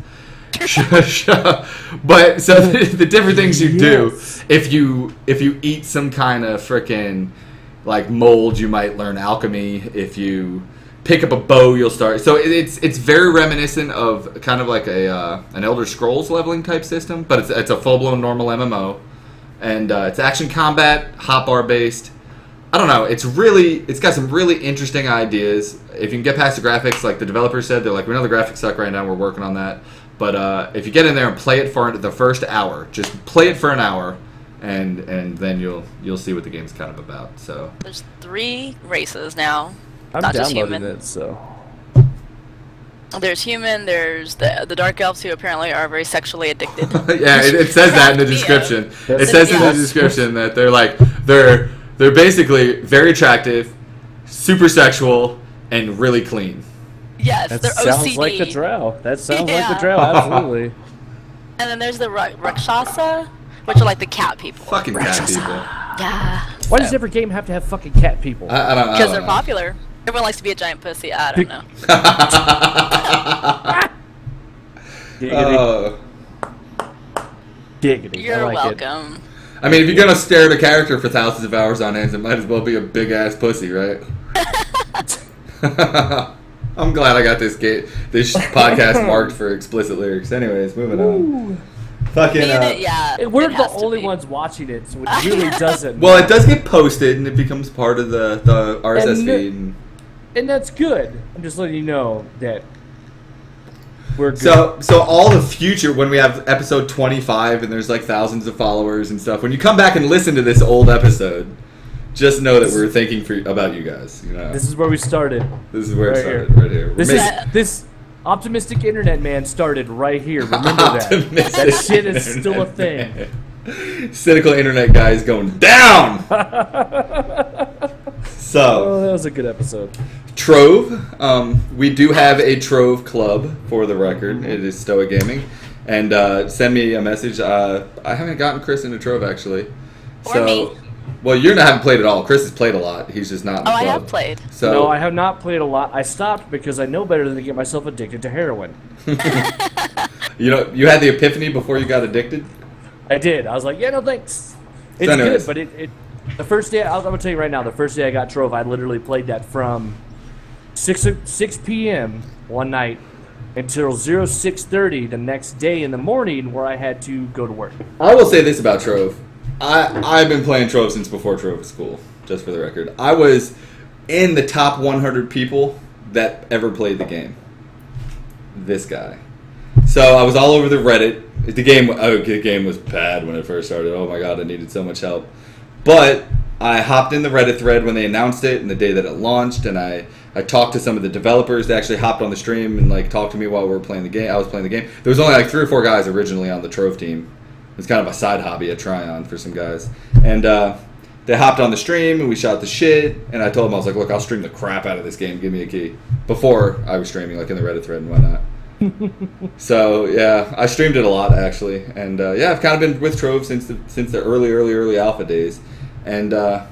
But so the different things you do, if you eat some kind of frickin' like mold, you might learn alchemy. If you pick up a bow, you'll start. So it's very reminiscent of kind of like an Elder Scrolls leveling type system, but it's a full blown normal MMO, and it's action combat, hotbar based. I don't know. It's got some really interesting ideas. If you can get past the graphics, like the developers said, they're like, we know the graphics suck right now. We're working on that. But if you get in there and play it for the first hour, just play it for an hour, and then you'll see what the game's kind of about. So there's 3 races now. I'm not just downloading human. it, so. There's human. There's the dark elves who apparently are very sexually addicted. Yeah, it says that in the description. It says in the description that they're basically very attractive, super sexual, and really clean. Yes, that they're sounds OCD. like the drow. That sounds like the drow, absolutely. And then there's the Rakshasa, which are like the cat people. Fucking cat people. Yeah. Why does every game have to have fucking cat people? I don't know. Because they're popular. Everyone likes to be a giant pussy. I don't know. Diggity. Diggity. You're I like welcome. It. I mean, if you're gonna stare at a character for thousands of hours on end, it might as well be a big ass pussy, right? I'm glad I got this podcast marked for explicit lyrics. Anyways, moving on. Fucking. Yeah. We're the only ones watching it, so it really doesn't. Well, it does get posted, and it becomes part of the RSS feed. And that's good. I'm just letting you know that we're good. So all the future, when we have episode 25 and there's like thousands of followers and stuff, when you come back and listen to this old episode, just know that we're thinking about you guys. You know, this is where we started. This is where it started, right here. This optimistic internet man started right here. Remember that. That shit is still a thing. Cynical internet guy is going down. So that was a good episode. Trove. We do have a Trove club, for the record. It is Stoic Gaming. And send me a message. I haven't gotten Chris into Trove, actually. Or me. Well, you haven't played at all. Chris has played a lot. He's just not in the club. I have played. So, no, I have not played a lot. I stopped because I know better than to get myself addicted to heroin. You had the epiphany before you got addicted? I did. I was like, yeah, no thanks. It's good, but the first day, I'm going to tell you right now, the first day I got Trove, I literally played that from 6 p.m. one night until 06:30 the next day in the morning where I had to go to work. I will say this about Trove. I've been playing Trove since before Trove was cool, just for the record. I was in the top 100 people that ever played the game. This guy. So I was all over the Reddit. The game was bad when it first started. Oh my god, I needed so much help. But I hopped in the Reddit thread when they announced it and the day that it launched, and I talked to some of the developers. They actually hopped on the stream and like talked to me while we were playing the game. I was playing the game. There was only like 3 or 4 guys originally on the Trove team. It was kind of a side hobby, a try-on for some guys. And they hopped on the stream, and we shot the shit. And I told them, I was like, look, I'll stream the crap out of this game. Give me a key. Before I was streaming, like in the Reddit thread and whatnot. So, yeah, I streamed it a lot, actually. And, yeah, I've kind of been with Trove since the early alpha days. And I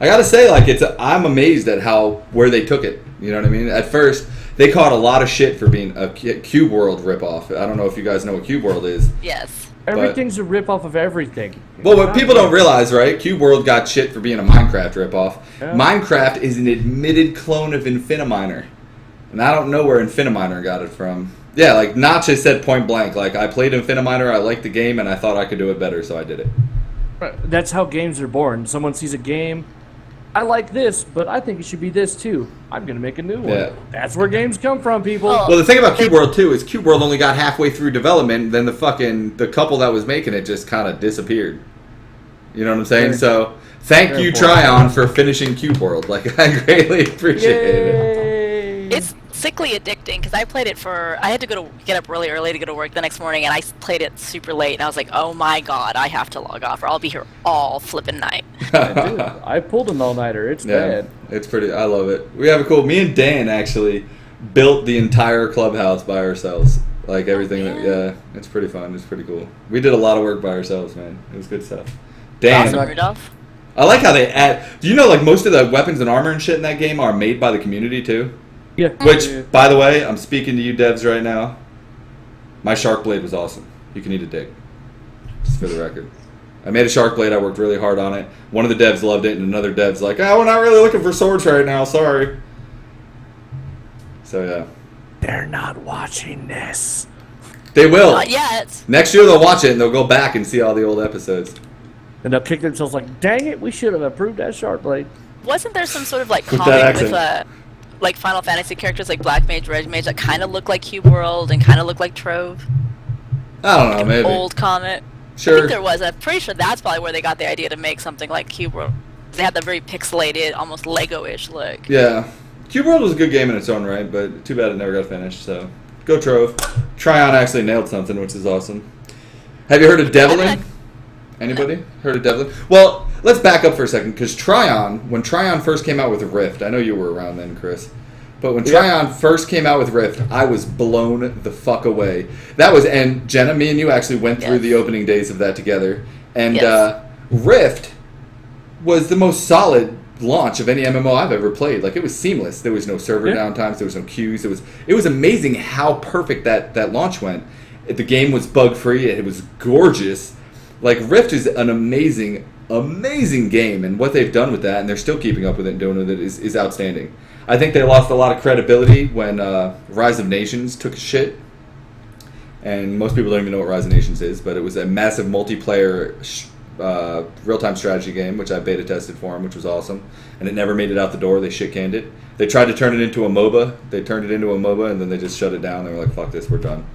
got to say, like, I'm amazed at where they took it. You know what I mean? At first, they caught a lot of shit for being a Cube World ripoff. I don't know if you guys know what Cube World is. Yes. Everything's a ripoff of everything. Well, what people don't realize, right? Cube World got shit for being a Minecraft ripoff. Yeah. Minecraft is an admitted clone of Infiniminer. And I don't know where Infiniminer got it from. Yeah, like Notch has said point blank, like, I played Infiniminer, I liked the game, and I thought I could do it better, so I did it. That's how games are born. Someone sees a game, I like this, but I think it should be this too. I'm going to make a new one. Yeah. That's where games come from, people. Well, the thing about Cube World, too, is Cube World only got halfway through development, then the couple that was making it just kind of disappeared. You know what I'm saying? So, thank you, Tryon, for finishing Cube World. Like, I greatly appreciate it. It's sickly addicting, because I played it I had to get up really early to go to work the next morning, and I played it super late, and I was like, oh my god, I have to log off, or I'll be here all flipping night. I pulled an all-nighter. It's bad. It's pretty, I love it. We have a cool, me and Dan actually built the entire clubhouse by ourselves. Like everything, it's pretty fun. It's pretty cool. We did a lot of work by ourselves, man. It was good stuff. Dan. Awesome, Rudolph. I like how they add, do you know like most of the weapons and armor and shit in that game are made by the community too? Yeah. Which, by the way, I'm speaking to you devs right now. My shark blade was awesome. You can eat a dick. Just for the record. I made a shark blade. I worked really hard on it. One of the devs loved it, and another dev's like, oh, we're not really looking for swords right now. Sorry. So, yeah. They're not watching this. They will. Not yet. Next year they'll watch it, and they'll go back and see all the old episodes. And they'll kick themselves like, dang it, we should have approved that shark blade. Wasn't there some sort of like comic with like Final Fantasy characters like Black Mage, Red Mage that kind of look like Cube World and kind of look like Trove? I don't know, maybe. Old comic. Sure. I think there was. I'm pretty sure that's probably where they got the idea to make something like Cube World. They had the very pixelated, almost Lego-ish look. Yeah. Cube World was a good game in its own right, but too bad it never got finished, so. Go Trove. Tryon actually nailed something, which is awesome. Have you heard of Devlin? Anybody heard of Devlin? Well, let's back up for a second, because when Tryon first came out with Rift, I know you were around then, Chris, but when Tryon first came out with Rift, I was blown the fuck away. And Jenna, me and you actually went through the opening days of that together, And Yes. Rift was the most solid launch of any MMO I've ever played. Like, it was seamless. There was no server downtimes. There was no queues. It was amazing how perfect that launch went. The game was bug free. It was gorgeous. Like, Rift is an amazing game, and what they've done with that, and they're still keeping up with it and doing with it, is outstanding. I think they lost a lot of credibility when Rise of Nations took a shit. And most people don't even know what Rise of Nations is, but it was a massive multiplayer real-time strategy game, which I beta tested for them, which was awesome. And it never made it out the door. They shit-canned it. They tried to turn it into a MOBA. They turned it into a MOBA, and then they just shut it down. They were like, fuck this, we're done.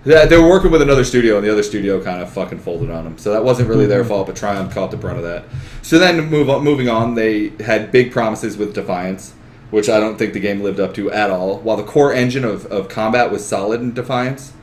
Yeah, they were working with another studio, and the other studio kind of fucking folded on them. So that wasn't really their fault, but Triumph caught the brunt of that. So then moving on, they had big promises with Defiance, which I don't think the game lived up to at all. While the core engine of combat was solid in Defiance,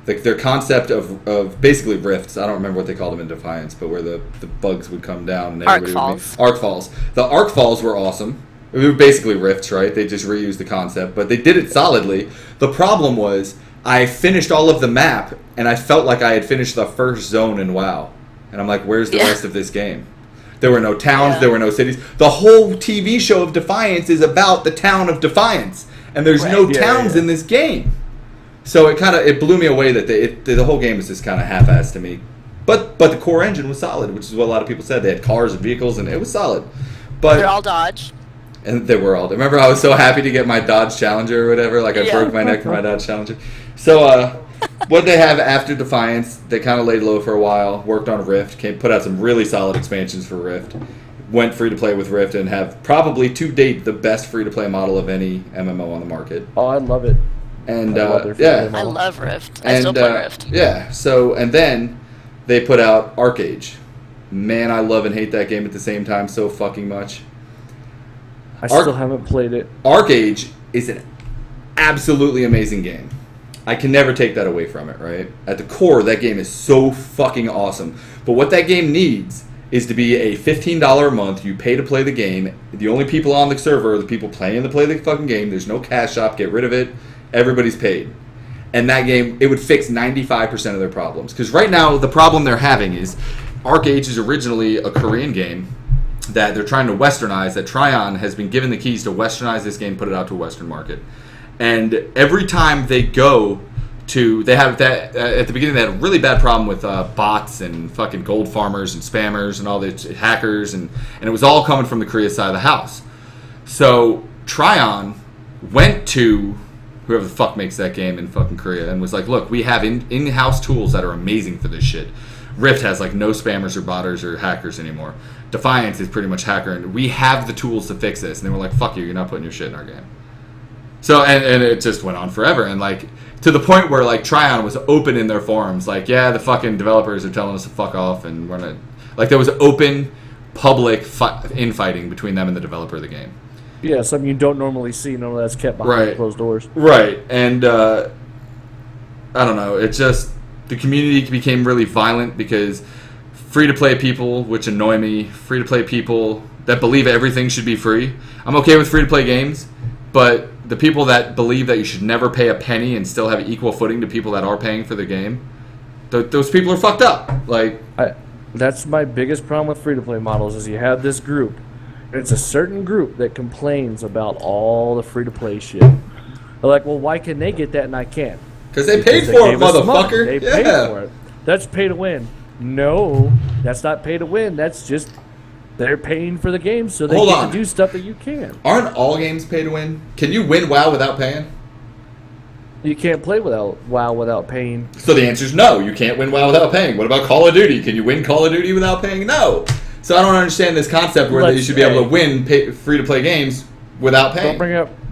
their concept of basically rifts, I don't remember what they called them in Defiance, but where the bugs would come down. And Arc Falls. Arc Falls. The Arc Falls were awesome. They were basically rifts, right? They just reused the concept, but they did it solidly. The problem was, I finished all of the map, and I felt like I had finished the first zone in WoW. And I'm like, where's the rest of this game? There were no towns, there were no cities. The whole TV show of Defiance is about the town of Defiance, and there's no towns in this game. So it blew me away that the whole game was just kind of half-assed to me. But the core engine was solid, which is what a lot of people said. They had cars and vehicles, and it was solid. But they're all Dodge. And they were all. Remember, I was so happy to get my Dodge Challenger or whatever. Like, I broke my neck for my Dodge Challenger. So, what they have after Defiance, they kind of laid low for a while, worked on Rift, put out some really solid expansions for Rift, went free-to-play with Rift, and have probably, to date, the best free-to-play model of any MMO on the market. Oh, I love it. And, I love Rift. I still play Rift. Yeah, so, and then they put out Arcade. Man, I love and hate that game at the same time so fucking much. I still haven't played it. Arcade is an absolutely amazing game. I can never take that away from it, right? At the core, that game is so fucking awesome. But what that game needs is to be a $15 a month. You pay to play the game. The only people on the server are the people playing to play the fucking game. There's no cash shop. Get rid of it. Everybody's paid. And that game, it would fix 95% of their problems. Because right now, the problem they're having is Arcade is originally a Korean game that they're trying to westernize, that Trion has been given the keys to westernize this game, put it out to a Western market. And every time they go to, they have that, at the beginning they had a really bad problem with bots and fucking gold farmers and spammers and all the hackers, and it was all coming from the Korea side of the house. So Trion went to whoever the fuck makes that game in fucking Korea and was like, look, we have in-house tools that are amazing for this shit. Rift has like no spammers or botters or hackers anymore. Defiance is pretty much hacker, and we have the tools to fix this. And they were like, fuck you, you're not putting your shit in our game. So, and it just went on forever. And like, to the point where like Trion was open in their forums, like, yeah, the fucking developers are telling us to fuck off, and we're not, like, there was open, public infighting between them and the developer of the game. Yeah, something you don't normally see. Normally that's kept behind closed doors. Right, and I don't know, it just, the community became really violent because free-to-play people, which annoy me, free-to-play people that believe everything should be free. I'm okay with free-to-play games, but the people that believe that you should never pay a penny and still have equal footing to people that are paying for the game, those people are fucked up. Like, that's my biggest problem with free-to-play models is you have this group. It's a certain group that complains about all the free-to-play shit. They're like, well, why can they get that and I can't? Because they paid for it, motherfucker. They paid for it. That's pay to win. No, that's not pay to win. That's just they're paying for the game so they get to do stuff that you can't. Aren't all games pay to win? Can you win WoW without paying? You can't play WoW without paying. So the answer is no. You can't win WoW without paying. What about Call of Duty? Can you win Call of Duty without paying? No. So I don't understand this concept where you should be able to win free-to-play games without paying.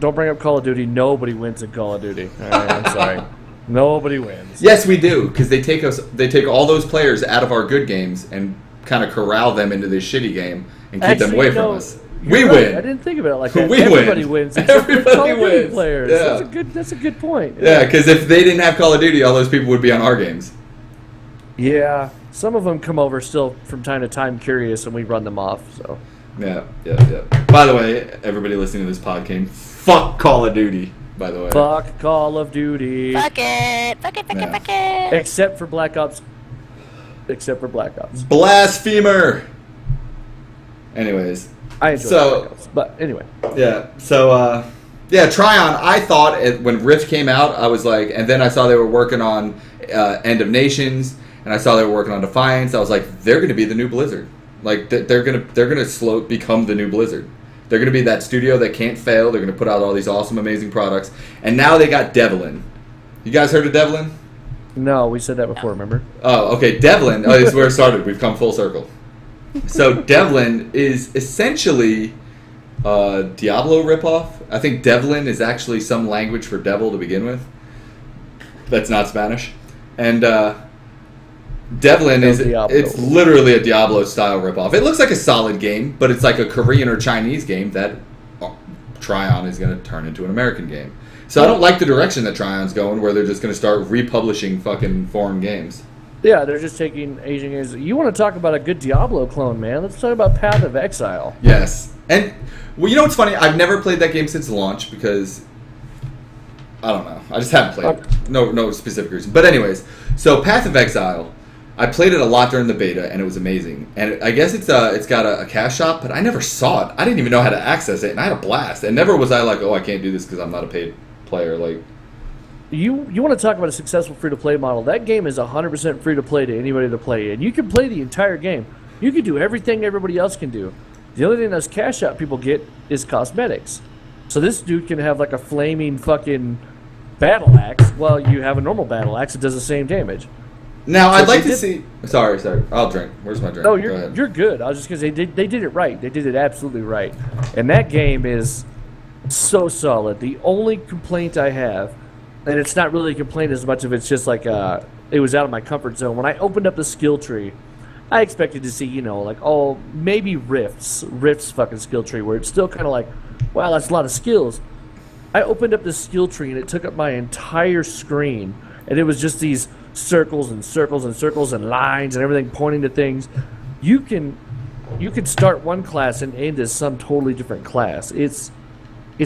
Don't bring up Call of Duty. Nobody wins in Call of Duty. All right, I'm sorry. Nobody wins. Yes, we do, because they take all those players out of our good games and kind of corral them into this shitty game and keep them away from us. We win. I didn't think about it like that. Everybody wins. Everybody wins. Players. Yeah. That's a good point. Yeah, because if they didn't have Call of Duty, all those people would be on our games. Yeah, some of them come over still from time to time curious, and we run them off. So. Yeah. By the way, everybody listening to this podcast, fuck Call of Duty. By the way. Fuck Call of Duty. Fuck it. Except for Black Ops except for Black Ops. Blasphemer. Anyways, I enjoy Black Ops, but anyway. Yeah. So Tryon. I thought when Rift came out, I was like, and then I saw they were working on End of Nations, and I saw they were working on Defiance. I was like, they're going to be the new Blizzard. Like they're gonna become the new Blizzard. They're gonna be that studio that can't fail. They're gonna put out all these awesome, amazing products. And now they got Devlin. You guys heard of Devlin? No, we said that before. Remember? Oh, okay. Devlin. Oh, this is where it started. We've come full circle. So Devlin is essentially a Diablo ripoff. I think Devlin is actually some language for devil to begin with. That's not Spanish. And Devlin it's literally a Diablo style ripoff. It looks like a solid game, but it's like a Korean or Chinese game that Tryon is going to turn into an American game. So I don't like the direction that Tryon's going, where they're just going to start republishing fucking foreign games. Yeah, they're just taking Asian games. You want to talk about a good Diablo clone, man? Let's talk about Path of Exile. Yes. And, well, you know what's funny? I've never played that game since launch because, I don't know. I just haven't played it. No specific reason. But anyways, so Path of Exile, I played it a lot during the beta, and it was amazing. And I guess it's got a cash shop, but I never saw it. I didn't even know how to access it, and I had a blast. And never was I like, oh, I can't do this because I'm not a paid player. Like, you want to talk about a successful free-to-play model. That game is 100% free-to-play to anybody to play, and you can play the entire game. You can do everything everybody else can do. The only thing those cash shop people get is cosmetics. So this dude can have like a flaming fucking battle axe while you have a normal battle axe that does the same damage. Now, I'd like to see... Sorry. I'll drink. Where's my drink? No, you're good. I was just going to say, they did it right. They did it absolutely right. And that game is so solid. The only complaint I have, and it's not really a complaint as much of it's just like it was out of my comfort zone. When I opened up the skill tree, I expected to see, maybe Rift's fucking skill tree, where it's still kind of like, wow, that's a lot of skills. I opened up the skill tree, and it took up my entire screen, and it was just these circles and circles and circles and lines and everything pointing to things. You can start one class and end as some totally different class. It's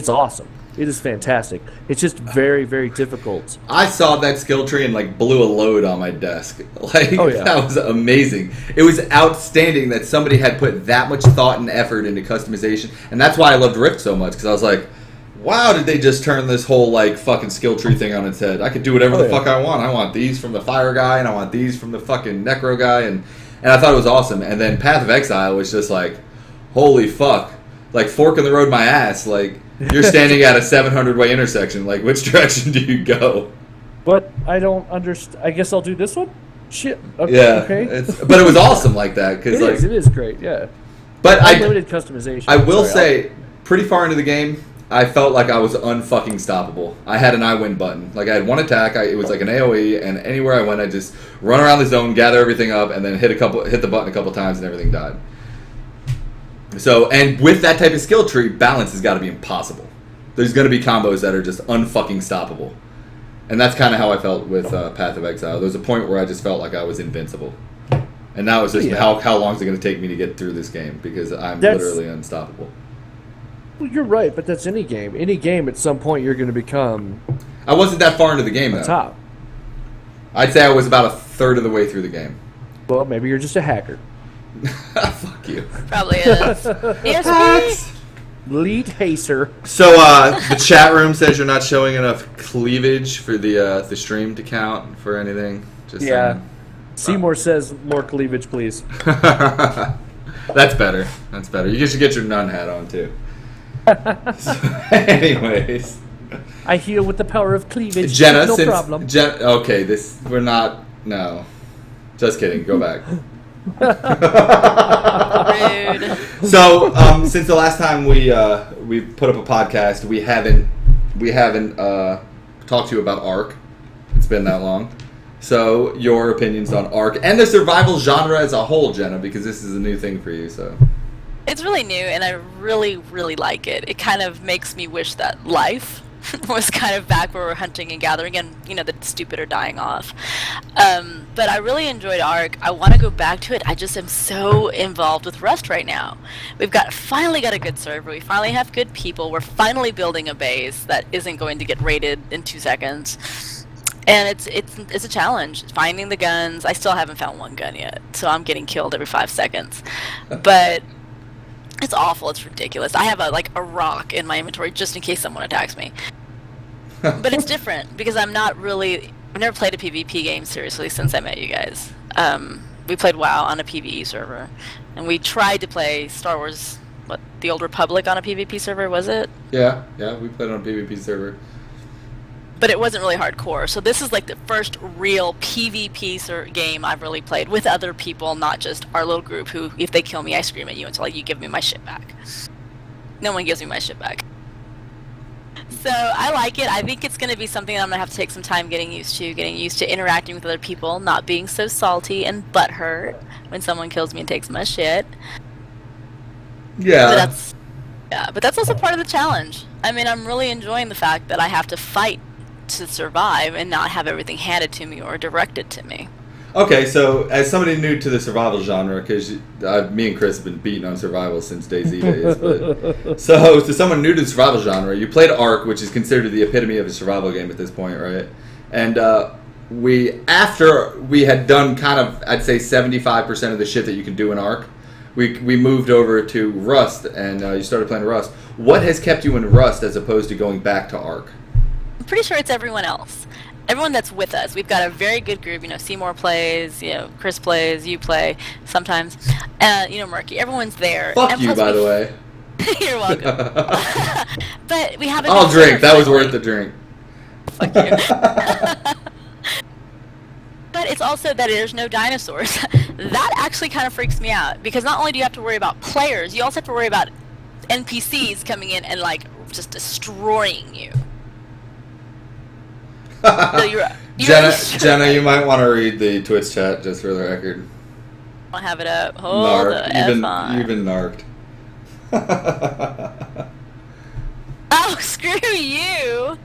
awesome. It is fantastic. It's just very, very difficult. I saw that skill tree and like blew a load on my desk. Like, oh, yeah. That was amazing. It was outstanding that somebody had put that much thought and effort into customization, and that's why I loved Rift so much, because I was like, wow, did they just turn this whole, like, fucking skill tree thing on its head? I could do whatever the fuck I want. I want these from the fire guy, and I want these from the fucking necro guy, and I thought it was awesome. And then Path of Exile was just like, holy fuck. Like, fork in the road my ass. Like, you're standing at a 700-way intersection. Like, which direction do you go? But I don't understand. I guess I'll do this one? Shit. Okay. Yeah. Okay. But it was awesome like that. Cause it is great, yeah. But unlimited customization. I will say, pretty far into the game, I felt like I was unfucking stoppable. I had an I win button. Like, I had one attack. It was like an AoE, and anywhere I went, I just run around the zone, gather everything up, and then hit the button a couple times, and everything died. So, and with that type of skill tree, balance has got to be impossible. There's going to be combos that are just unfucking stoppable. And that's kind of how I felt with Path of Exile. There was a point where I just felt like I was invincible. And now it's just how long is it going to take me to get through this game, because I'm literally unstoppable. Well, you're right, but that's any game. Any game, at some point, you're going to become... I wasn't that far into the game, though. Top. I'd say I was about a third of the way through the game. Well, maybe you're just a hacker. Fuck you. Probably is. Yes, Lead haster. So, the chat room says you're not showing enough cleavage for the stream to count for anything. Just Seymour says more cleavage, please. That's better. That's better. You should get your nun hat on, too. So, anyways, I heal with the power of cleavage. Jenna, no problem. Okay, we're not. No, just kidding. Go back. Rude. So, since the last time we put up a podcast, we haven't talked to you about Ark. It's been that long. So, your opinions on Ark and the survival genre as a whole, Jenna, because this is a new thing for you. So. It's really new, and I really, really like it. It kind of makes me wish that life was kind of back where we're hunting and gathering, and, the stupid are dying off. But I really enjoyed Ark. I want to go back to it. I just am so involved with Rust right now. We've finally got a good server. We finally have good people. We're finally building a base that isn't going to get raided in 2 seconds. And it's a challenge finding the guns. I still haven't found one gun yet, so I'm getting killed every 5 seconds. But it's awful. It's ridiculous. I have a rock in my inventory just in case someone attacks me. But it's different because I've never played a PvP game seriously since I met you guys. We played WoW on a PvE server, and we tried to play Star Wars, the Old Republic on a PvP server, was it? Yeah, we played on a PvP server. But it wasn't really hardcore. So this is like the first real PvP game I've really played with other people, not just our little group who, if they kill me, I scream at you until you give me my shit back. No one gives me my shit back. So I like it. I think it's going to be something I'm going to have to take some time getting used to interacting with other people, not being so salty and butthurt when someone kills me and takes my shit. Yeah. But that's also part of the challenge. I mean, I'm really enjoying the fact that I have to fight to survive and not have everything handed to me or directed to me. Okay, so as somebody new to the survival genre, because me and Chris have been beating on survival since DayZ days, but, so to someone new to the survival genre, you played Ark, which is considered the epitome of a survival game at this point, right? And after we had done kind of, I'd say 75% of the shit that you can do in Ark, we moved over to Rust, and you started playing Rust. What has kept you in Rust as opposed to going back to Ark? I'm pretty sure it's everyone else. Everyone that's with us. We've got a very good group. Seymour plays, Chris plays, you play sometimes, Murky. Everyone's there. Fuck you, by the way. You're welcome. But we have a I'll drink. That was worth the drink. Fuck you. But it's also that there's no dinosaurs. That actually kind of freaks me out, because not only do you have to worry about players, you also have to worry about NPCs coming in and just destroying you. So Jenna, you might want to read the Twitch chat just for the record. I'll have it up. Hold the F on. You've been narked. Oh, screw you!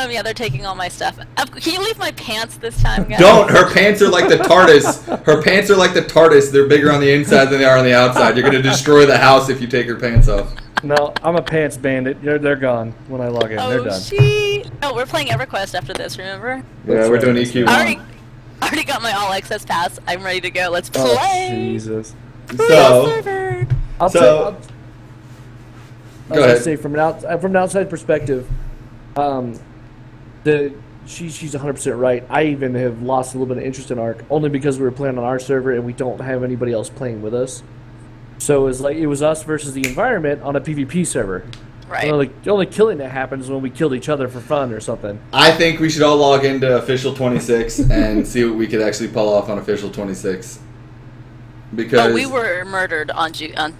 Yeah, they're taking all my stuff. Can you leave my pants this time, guys? Don't! Her pants are like the TARDIS. Her pants are like the TARDIS. They're bigger on the inside than they are on the outside. You're going to destroy the house if you take her pants off. No, I'm a pants bandit. They're gone when I log in. They're done. Oh, we're playing EverQuest after this, remember? Yeah, we're doing EQ. I already got my all access pass. I'm ready to go. Let's play. Oh, Jesus. So, Go ahead. Say from an outside perspective, she's 100% right. I even have lost a little bit of interest in Ark only because we were playing on our server and we don't have anybody else playing with us. So it was us versus the environment on a PvP server. Right. The only killing that happens when we killed each other for fun or something. I think we should all log into Official 26 and see what we could actually pull off on Official 26. Because we were murdered on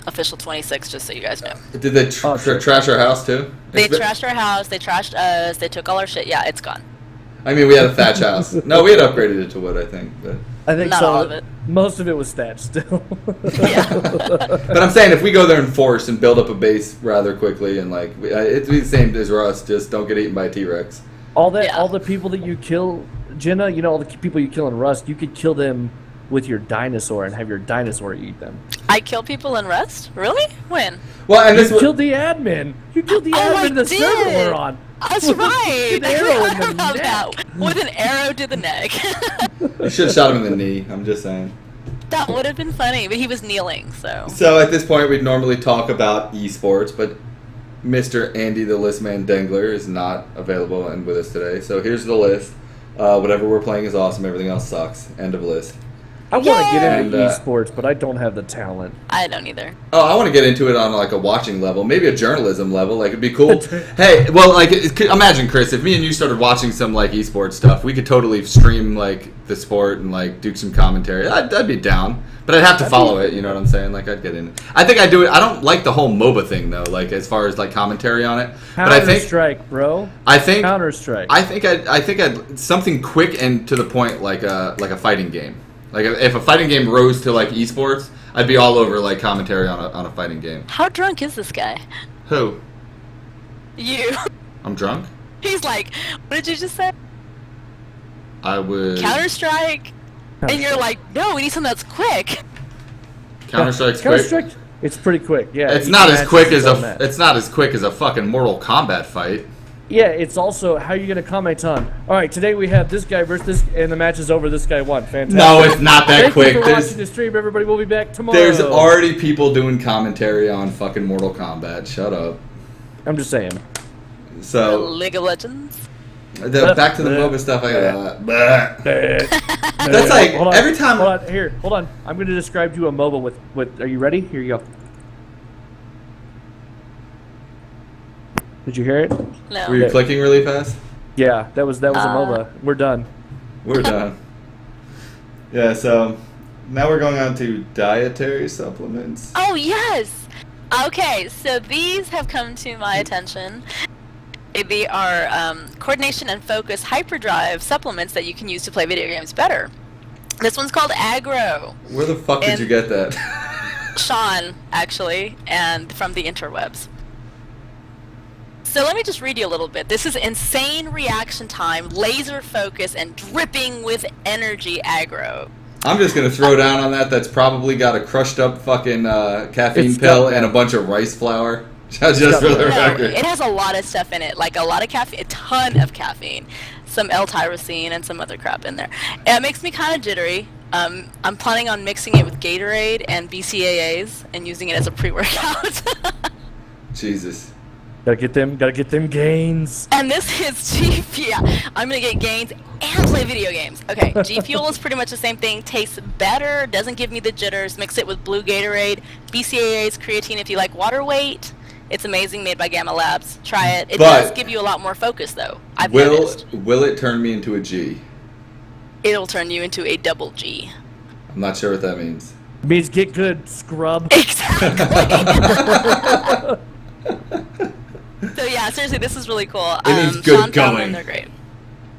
Official 26, just so you guys know. Did they trash our house too? They trashed our house. They trashed us. They took all our shit. Yeah, it's gone. I mean, we had a thatch house. No, we had upgraded it to wood, I think. But I think not so. all of it. Most of it was thatch still. Yeah. But I'm saying if we go there and force and build up a base rather quickly, and it'd be the same as Rust, just don't get eaten by a T-Rex. All the people that you kill, Jenna, all the people you kill in Rust, you could kill them with your dinosaur and have your dinosaur eat them. I kill people in Rust? Really? When? Well, and you killed the admin. You killed the admin in the server we're on. That's right. An arrow in the neck. With an arrow to the neck. You should have shot him in the knee. I'm just saying. That would have been funny, but he was kneeling, so. So at this point, we'd normally talk about esports, but Mr. Andy the Listman Dengler is not available and with us today. So here's the list. Whatever we're playing is awesome. Everything else sucks. End of list. I want to get into esports, but I don't have the talent. I don't either. Oh, I want to get into it on a watching level, maybe a journalism level. It'd be cool. Hey, well, imagine, Chris, if me and you started watching some esports stuff, we could totally stream the sport and do some commentary. I'd be down, but I'd have to follow it. You know what I'm saying? I'd get in. I think I'd do it. I don't like the whole MOBA thing though. As far as commentary on it. But I think Counter-Strike, bro. I think Counter-Strike. I think I'd something quick and to the point, like a fighting game. If a fighting game rose to esports, I'd be all over commentary on a fighting game. How drunk is this guy? Who? You. I'm drunk? He's like, what did you just say? I would Counter-Strike. And you're like, no, we need something that's quick. Counter-Strike's quick. Counter-Strike, it's pretty quick. Yeah. It's not as quick as a fucking Mortal Kombat fight. Yeah, it's also how you're going to comment on. All right, today we have this guy versus this, and the match is over. This guy won. Fantastic. No, it's not that quick. Thank you for watching the stream. Everybody will be back tomorrow. There's already people doing commentary on fucking Mortal Kombat. Shut up. I'm just saying. So League of Legends. Back to the MOBA stuff. I got. That's like every time. Hold on. I'm going to describe to you a MOBA with. Are you ready? Here you go. Did you hear it? No. Were you clicking really fast? Yeah, that was a MOBA. We're done. We're done. Yeah. So now we're going on to dietary supplements. Oh yes. Okay, so these have come to my attention. They are coordination and focus hyperdrive supplements that you can use to play video games better. This one's called Aggro. Where the fuck did you get that? Sean, actually, and from the interwebs. So let me just read you a little bit. This is insane reaction time, laser focus, and dripping with energy aggro. I'm just going to throw down on that. That's probably got a crushed up fucking caffeine pill and a bunch of rice flour. Just for the record. It has a lot of stuff in it, like a lot of caffeine, a ton of caffeine, some L-tyrosine and some other crap in there. And it makes me kind of jittery. I'm planning on mixing it with Gatorade and BCAAs and using it as a pre-workout. Jesus. Gotta get them gains. And this is yeah, I'm gonna get gains and play video games. Okay, G Fuel is pretty much the same thing. Tastes better, doesn't give me the jitters. Mix it with blue Gatorade, BCAAs, creatine if you like water weight. It's amazing, made by Gamma Labs. Try it. It does give you a lot more focus though. I've noticed. Will it turn me into a G? It'll turn you into a double G. I'm not sure what that means. It means get good, scrub. Exactly. So yeah, seriously, this is really cool. It means good going. They're great.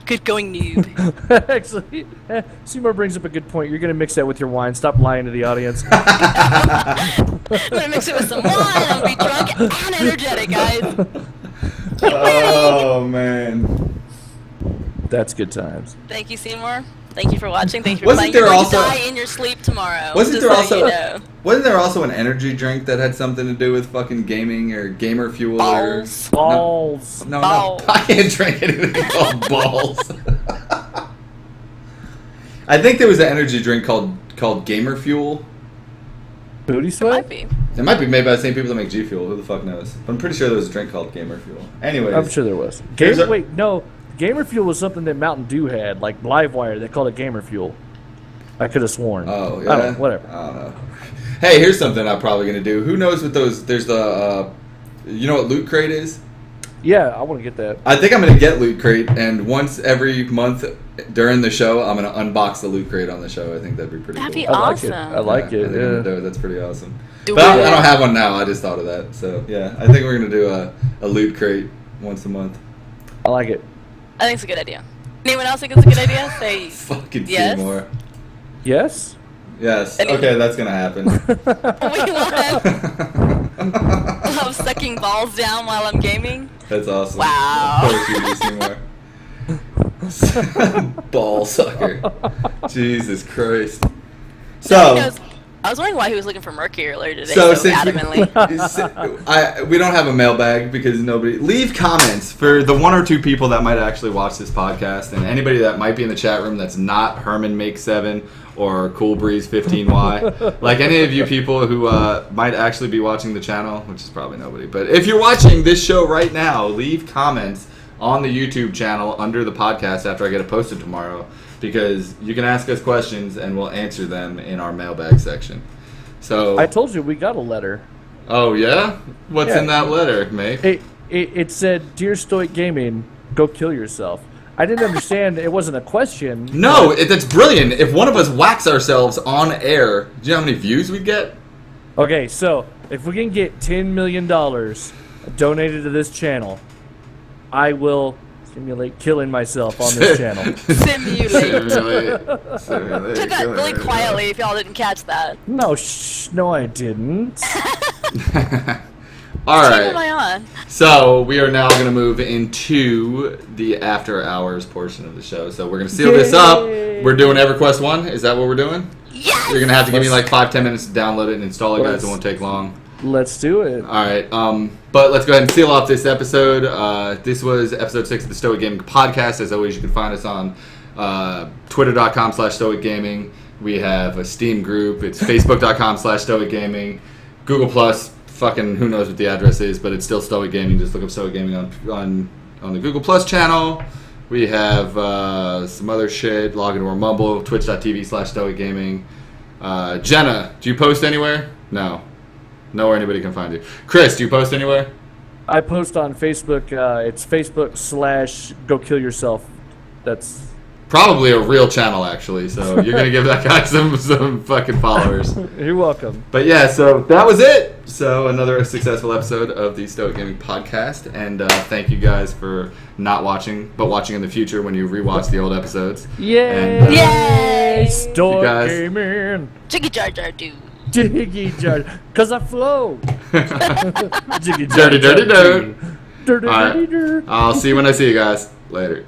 Good going, noob. Actually, Seymour brings up a good point. You're gonna mix that with your wine. Stop lying to the audience. I'm gonna mix it with some wine. I'm gonna be drunk and energetic, guys. Oh man, that's good times. Thank you, Seymour. Thank you for watching. Thank you for Wasn't playing. there You're also going to die in your sleep tomorrow? Wasn't there also? You know. Wasn't there also an energy drink that had something to do with fucking gaming or gamer fuel? Balls. Or Balls. No, Balls. I can't drink anything called balls. I think there was an energy drink called Gamer Fuel. Booty Might sweat? be. It might be made by the same people that make G Fuel. Who the fuck knows? But I'm pretty sure there was a drink called Gamer Fuel. Anyways, I'm sure there was. Wait, no. Gamer Fuel was something that Mountain Dew had, like Livewire. They called it Gamer Fuel. I could have sworn. Oh, yeah. I don't know, whatever. I don't know. Hey, here's something I'm probably going to do. Who knows what those... There's the... you know what Loot Crate is? Yeah, I want to get that. I think I'm going to get Loot Crate, and once every month during the show, I'm going to unbox the Loot Crate on the show. I think that'd be pretty That'd cool. be I like awesome. it. I like it. I think I'm gonna do it. That's pretty awesome. Do But I it. don't have one now. I just thought of that. So, yeah. I think we're going to do a Loot Crate once a month. I like it. I think it's a good idea. Anyone else think it's a good idea? Say Fucking yes. Seymour. Yes? Yes. Anyone? Okay, that's going to happen. We love sucking balls down while I'm gaming. That's awesome. Wow. Of course you do, Seymour. Ball sucker. Jesus Christ. So, I was wondering why he was looking for Murky earlier today so so since adamantly. we don't have a mailbag because nobody... Leave comments for the one or two people that might actually watch this podcast, and anybody that might be in the chat room that's not Herman Make 7 or Cool Breeze 15Y. Like any of you people who might actually be watching the channel, which is probably nobody. But if you're watching this show right now, leave comments on the YouTube channel under the podcast after I get it posted tomorrow, because you can ask us questions and we'll answer them in our mailbag section. So I told you we got a letter. Oh yeah? What's in that letter, mate? It said, "Dear Stoic Gaming, go kill yourself." I didn't understand. It wasn't a question. No, that's brilliant. If one of us whacks ourselves on air, do you know how many views we'd get? Okay, so if we can get $10 million donated to this channel, I will simulate killing myself on this channel. Simulate. Simulate. Took that really quietly if y'all didn't catch that. No, no, I didn't. All What team am right. I on? So we are now going to move into the after hours portion of the show. So we're going to seal this up. We're doing EverQuest 1. Is that what we're doing? Yes! You're going to have to give me like 5-10 minutes to download it and install it, guys. It won't take long. Let's do it. All right, but let's go ahead and seal off this episode. This was episode 6 of the Stoic Gaming Podcast. As always, you can find us on twitter.com/Stoic Gaming. We have a Steam group. It's facebook.com/Stoic Gaming. Google Plus, fucking who knows what the address is, but it's still Stoic Gaming. Just look up Stoic Gaming on the Google Plus channel. We have some other shit. Log into our Mumble, twitch.tv/Stoic Gaming. Jenna, do you post anywhere? No. Nowhere anybody can find you. Chris, do you post anywhere? I post on Facebook. It's Facebook/Go Kill Yourself. That's probably a real channel, actually. So you're gonna give that guy some fucking followers. You're welcome. But yeah, so that was it. So another successful episode of the Stoic Gaming Podcast, and thank you guys for not watching, but watching in the future when you rewatch the old episodes. Yay! And, Yay! Stoic guys- Gaming. Jiggy Jar Jar do. Jiggy jar, cause I flow. Jiggy Dirty, dirty, do. Dirty, All right. dirty, dirty. I'll see you when I see you guys. Later.